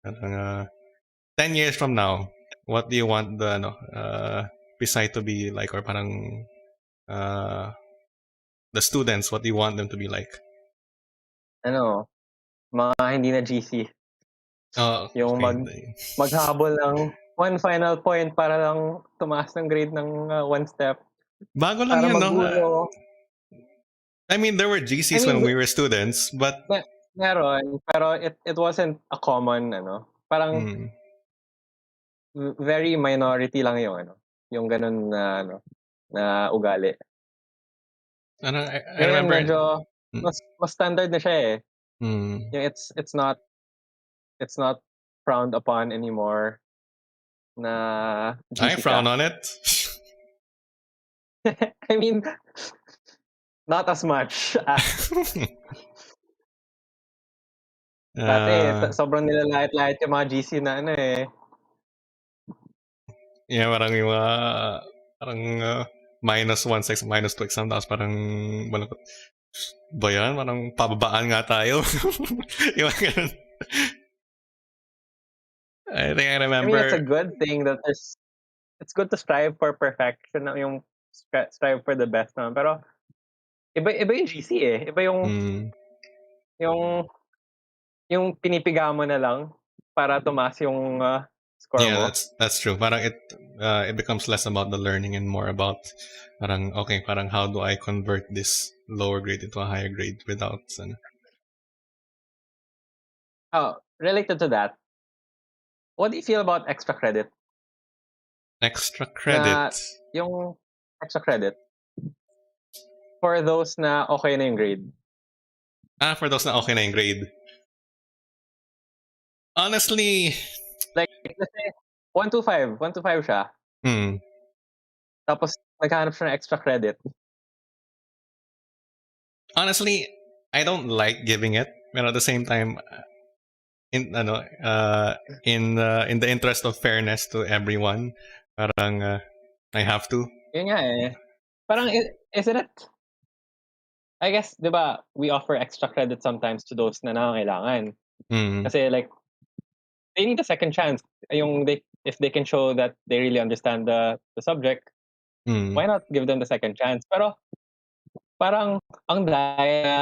Speaker 1: parang 10 years from now, what do you want the Pisay to be like, or parang the students, what do you want them to be like?
Speaker 2: Mga hindi na GC. Yung
Speaker 1: okay.
Speaker 2: maghabol ng one final point para lang tumaas ng grade ng one step.
Speaker 1: Bago lang
Speaker 2: para
Speaker 1: yun,
Speaker 2: no?
Speaker 1: I mean, there were GCs when we were students, but
Speaker 2: meron, pero it wasn't a common parang very minority lang yung ganun na ugali.
Speaker 1: I remember
Speaker 2: medyo mas standard na siya eh. Yung it's not frowned upon anymore na GC
Speaker 1: I frown on it.
Speaker 2: I mean, not as much as dati sobrang nilalait-lait yung mga GC na
Speaker 1: yeah, parang yung parang -1 sa -2 exam, tapos parang ba yan? Parang pababaan nga tayo. Yung ganun. I think I remember.
Speaker 2: I mean, it's a good thing that it's good to strive for perfection, yung strive for the best naman. Pero iba yung GC eh. Iba yung pinipiga mo na lang para tumaas yung score
Speaker 1: Yeah,
Speaker 2: mo.
Speaker 1: that's true. Parang it becomes less about the learning and more about parang okay, parang how do I convert this lower grade into a higher grade without
Speaker 2: Oh, related to that, what do you feel about extra credit?
Speaker 1: extra credit.
Speaker 2: Na yung extra credit for those na okay na yung grade.
Speaker 1: For those na okay na yung grade. Honestly,
Speaker 2: Like, let's say, 125 siya.
Speaker 1: hmm,
Speaker 2: Tapos, naghahanap siya ng extra credit.
Speaker 1: honestly, I don't like giving it, but at the same time, in ano, in the interest of fairness to everyone, parang I have to.
Speaker 2: Yun nga eh. Parang, isn't it? I guess, di ba, we offer extra credit sometimes to those na nangangailangan.
Speaker 1: Mm,
Speaker 2: Kasi like, they need a second chance. If they can show that they really understand the subject,
Speaker 1: mm,
Speaker 2: why not give them the second chance? Pero parang ang daya na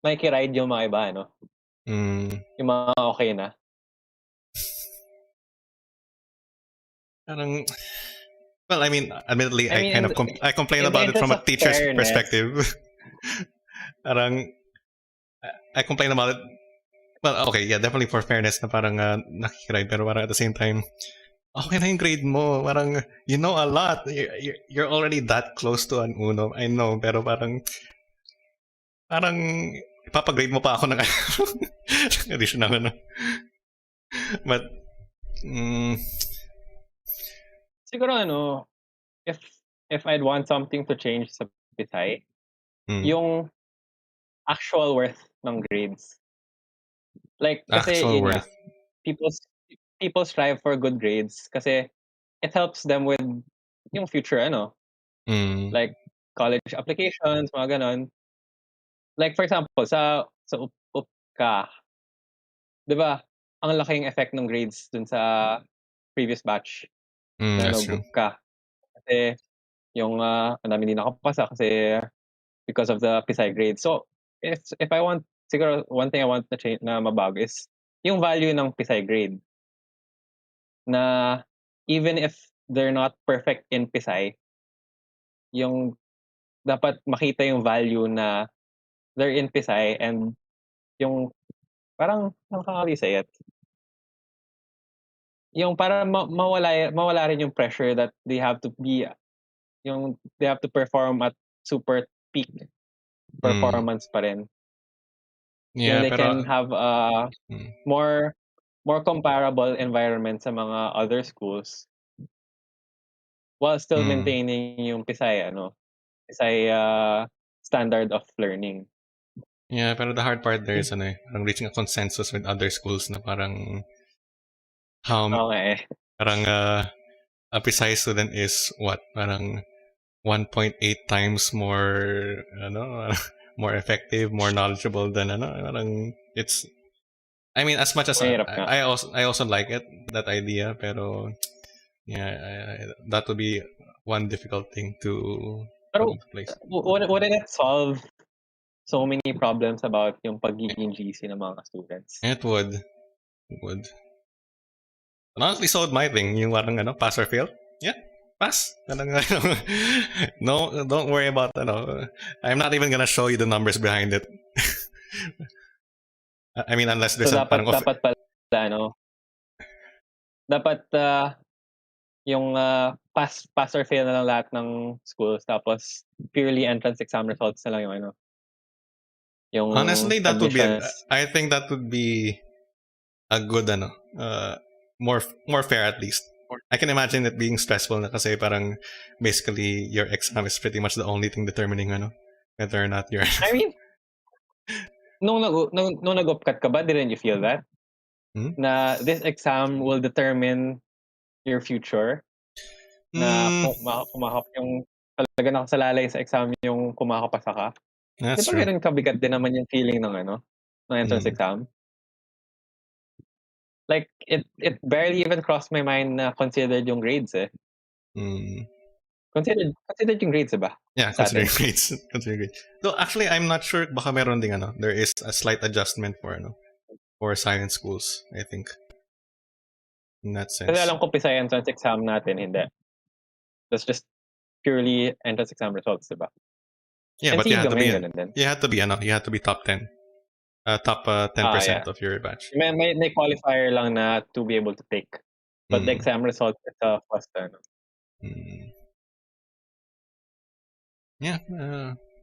Speaker 2: nakikiride yung mga iba, no?
Speaker 1: mm.
Speaker 2: Yung mga okay na.
Speaker 1: Parang, well, I mean, admittedly,
Speaker 2: I mean,
Speaker 1: I complain
Speaker 2: in the
Speaker 1: about it
Speaker 2: interest
Speaker 1: from a
Speaker 2: of
Speaker 1: teacher's
Speaker 2: fairness,
Speaker 1: perspective. Parang I complain about it. Well, okay, yeah, definitely for fairness na parang nakikiride, pero parang at the same time, okay na yung grade mo. Parang, you know a lot. You're already that close to an uno. I know, pero parang ipapagrade mo pa ako ng additional ano. But, mm,
Speaker 2: siguro ano, if if I'd want something to change sa Pisay,
Speaker 1: mm,
Speaker 2: yung actual worth ng grades. Like, kasi
Speaker 1: actual
Speaker 2: yun nga,
Speaker 1: worth.
Speaker 2: people people strive for good grades kasi it helps them with yung future ano,
Speaker 1: Mm,
Speaker 2: like college applications, mga ganon. Like for example, sa up ka, 'di ba? Ang laking effect ng grades dun sa previous batch na
Speaker 1: that's true.
Speaker 2: nag-up ka. Kasi yung ang dami din nakapasa kasi because of the Pisay grade. So if I want, siguro one thing I want na change na mabago is yung value ng Pisay grade, na even if they're not perfect in Pisay, yung dapat makita yung value na they're in Pisay, and yung parang how do you say it? Yung para mawala rin yung pressure that they have to perform at super peak
Speaker 1: Mm,
Speaker 2: performance pa rin. Yung
Speaker 1: yeah,
Speaker 2: they
Speaker 1: pero
Speaker 2: can have a
Speaker 1: mm,
Speaker 2: more more comparable environment sa mga other schools while still
Speaker 1: mm,
Speaker 2: maintaining yung Pisay standard of learning.
Speaker 1: yeah, pero the hard part there is ano parang reaching a consensus with other schools na parang how
Speaker 2: Okay.
Speaker 1: parang a precise student is what parang 1.8 times more ano more effective, more knowledgeable than ano parang it's I mean as much as
Speaker 2: Mahirap nga.
Speaker 1: I also like it that idea pero yeah that would be one difficult thing to put
Speaker 2: Pero
Speaker 1: into place.
Speaker 2: wouldn't it solve so many problems about yung pagiging GC ng mga students?
Speaker 1: It would and honestly so would my thing yung parang ano pass or fail yeah pass parang, no don't worry about I'm not even gonna show you the numbers behind it. I mean unless
Speaker 2: So
Speaker 1: there's a parang
Speaker 2: dapat pala ano, dapat yung pass or fail na lang lahat ng schools, tapos purely entrance exam results na lang yung ano, yung
Speaker 1: honestly that would be
Speaker 2: admissions.
Speaker 1: I think that would be a good more fair at least. I can imagine it being stressful na kasi parang basically your exam is pretty much the only thing determining whether or not you're
Speaker 2: I mean, nung nag-upcut ka ba, didn't you feel that?
Speaker 1: hmm?
Speaker 2: Na this exam will determine your future? Na
Speaker 1: Mm,
Speaker 2: kung yung talaga nakasalalay sa exam yung kumakapasa ka? Di
Speaker 1: that's
Speaker 2: ba
Speaker 1: true.
Speaker 2: ganun kabigat din naman yung feeling ng ano, ng entrance
Speaker 1: Mm,
Speaker 2: exam? Like, it barely even crossed my mind na considered yung grades eh.
Speaker 1: mm.
Speaker 2: Considered yung grades, diba?
Speaker 1: Yeah,
Speaker 2: Sa
Speaker 1: considering
Speaker 2: atin.
Speaker 1: grades. Considering grades. Though actually, I'm not sure baka meron ding there is a slight adjustment for science schools, I think. in that
Speaker 2: Kasi
Speaker 1: sense.
Speaker 2: alam ko Pisay entrance exam natin, hindi. That's just purely entrance exam results, diba?
Speaker 1: Yeah, but
Speaker 2: NCEU may ganun din.
Speaker 1: you had to be you had to be top 10. Top 10%
Speaker 2: Yeah.
Speaker 1: of your batch.
Speaker 2: May qualifier lang na to be able to take. But the
Speaker 1: Mm.
Speaker 2: exam result is first ano.
Speaker 1: Mm. Yeah,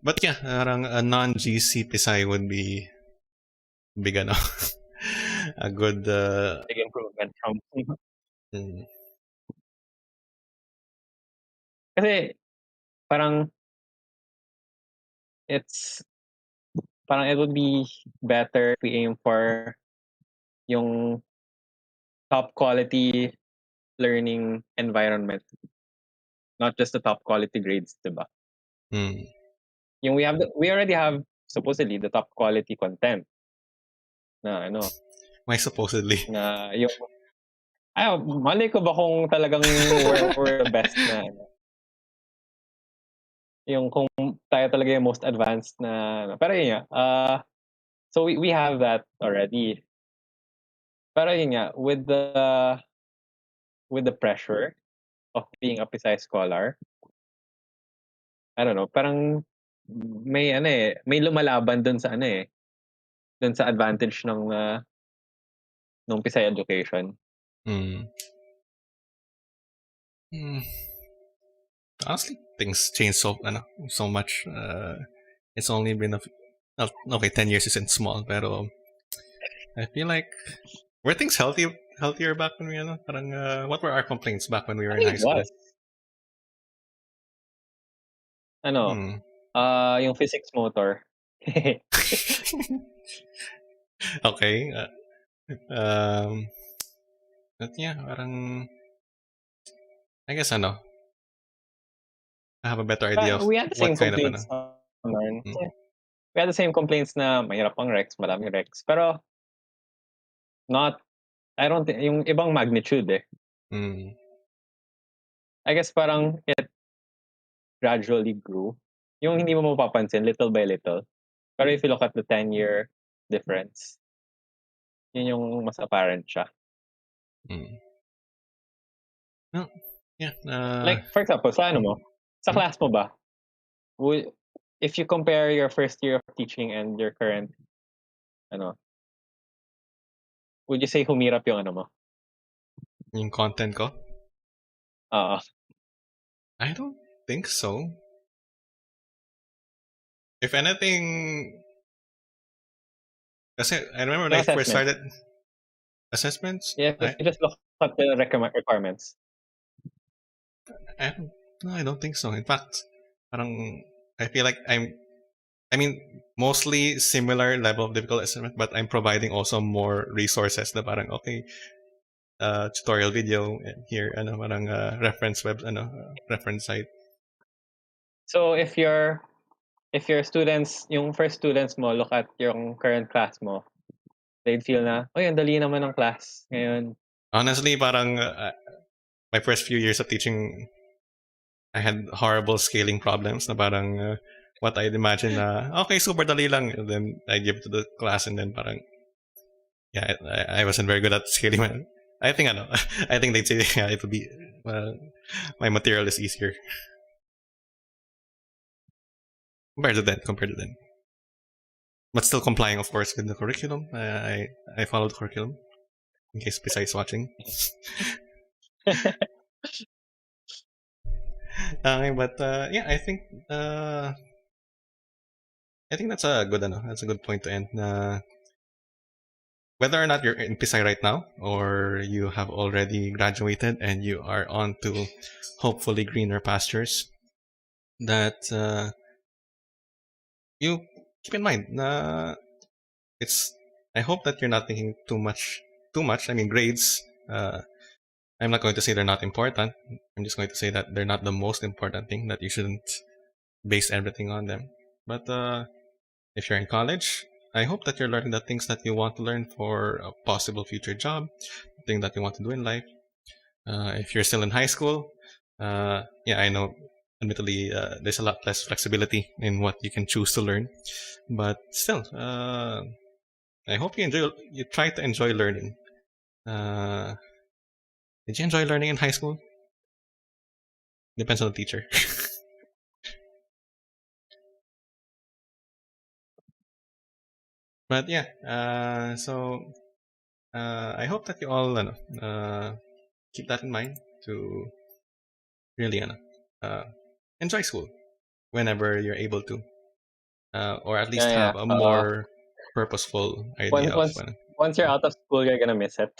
Speaker 1: but yeah, parang a non-GC Pisay would be big ano. A good
Speaker 2: Big improvement from
Speaker 1: mm,
Speaker 2: kasi parang it's parang it would be better if we aim for yung top quality learning environment, not just the top quality grades, diba?
Speaker 1: mm.
Speaker 2: Yung we already have supposedly the top quality content na ano
Speaker 1: Why supposedly?
Speaker 2: na yung malay ko ba kung talagang we're the best na ano, yung kung tayo talaga yung most advanced na ano. Pero yun nga, so we have that already. Pero yun nga, with the pressure of being a Pisay scholar, I don't know, parang may ano may lumalaban dun sa ano dun sa advantage ng Pisay education.
Speaker 1: Mm. Mm. Honestly, things change so much. It's only been okay, 10 years isn't small, pero I feel like were things healthier back when we parang what were our complaints back when we
Speaker 2: I
Speaker 1: were in
Speaker 2: think
Speaker 1: high
Speaker 2: it
Speaker 1: school?
Speaker 2: was. Ano,
Speaker 1: Hmm.
Speaker 2: yung physics motor.
Speaker 1: Okay. Um, but yeah, parang I guess I have a better idea of
Speaker 2: We had the
Speaker 1: what
Speaker 2: same
Speaker 1: kind of
Speaker 2: complaints naman.
Speaker 1: mm,
Speaker 2: We had the same complaints na mahirap ang Rex, maraming Rex. Pero not, I don't think, yung ibang magnitude
Speaker 1: mm,
Speaker 2: I guess parang it gradually grew. Yung hindi mo mapapansin, little by little. Pero if you look at the 10-year difference, yun yung mas apparent siya.
Speaker 1: mm. No, yeah.
Speaker 2: Like, for example, sa ano mo, sa
Speaker 1: Hmm?
Speaker 2: class mo ba, if you compare your first year of teaching and your current, ano, would you say humirap yung ano mo?
Speaker 1: Yung content ko?
Speaker 2: Oo.
Speaker 1: I don't think so. If anything, kasi I remember when
Speaker 2: Yung
Speaker 1: I first
Speaker 2: assessments.
Speaker 1: started assessments,
Speaker 2: Yeah, if you just look at the requirements.
Speaker 1: I don't, no, I don't think so. In fact, parang I feel like I mean, mostly similar level of difficult assessment, but I'm providing also more resources na parang, okay, tutorial video and here, parang reference reference site.
Speaker 2: So if your students, yung first students mo, look at yung current class mo, they'd feel na, ang dali naman ng class ngayon.
Speaker 1: Honestly, parang my first few years of teaching, I had horrible scaling problems na parang what I'd imagine na, okay, super dali lang. And then I give it to the class and then parang, yeah, I wasn't very good at scaling. I think I think they'd say, yeah, it would be, my material is easier. Compared to then. But still complying, of course, with the curriculum. I followed the curriculum, in case besides watching. Okay, but yeah, I think that's a good point to end. Whether or not you're in Pisay right now, or you have already graduated and you are on to hopefully greener pastures, that you keep in mind it's I hope that you're not thinking too much. I mean, grades, I'm not going to say they're not important. I'm just going to say that they're not the most important thing, that you shouldn't base everything on them. But if you're in college, I hope that you're learning the things that you want to learn for a possible future job, the thing that you want to do in life. If you're still in high school, yeah, I know, admittedly, there's a lot less flexibility in what you can choose to learn, but still, I hope you try to enjoy learning. Uh, Did you enjoy learning in high school? Depends on the teacher. But yeah, I hope that you all keep that in mind to really uh, enjoy school whenever you're able to, or at least
Speaker 2: Yeah, yeah.
Speaker 1: have a more purposeful idea
Speaker 2: Once
Speaker 1: of
Speaker 2: once once you're out of school, you're gonna miss it.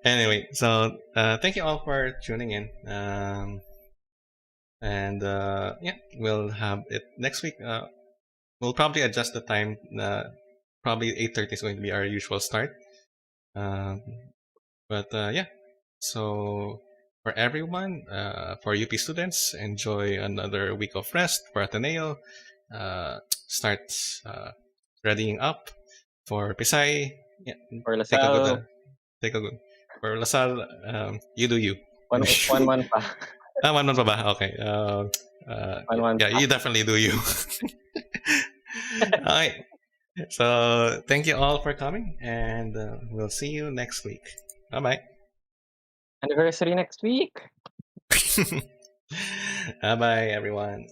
Speaker 1: Anyway, so thank you all for tuning in. And yeah, we'll have it next week. We'll probably adjust the time. Probably 8:30 is going to be our usual start. Um, but yeah, so for everyone, for UP students, enjoy another week of rest. For Ateneo, start readying up. For Pisay, yeah,
Speaker 2: For
Speaker 1: take a good,
Speaker 2: Lasal,
Speaker 1: take a good. For Lasal, you do you.
Speaker 2: one month pa.
Speaker 1: 1 month pa ba? Okay.
Speaker 2: One month
Speaker 1: Yeah,
Speaker 2: pa.
Speaker 1: you definitely do you. Alright. So thank you all for coming, and we'll see you next week. Bye bye.
Speaker 2: Anniversary next week.
Speaker 1: Bye bye, everyone.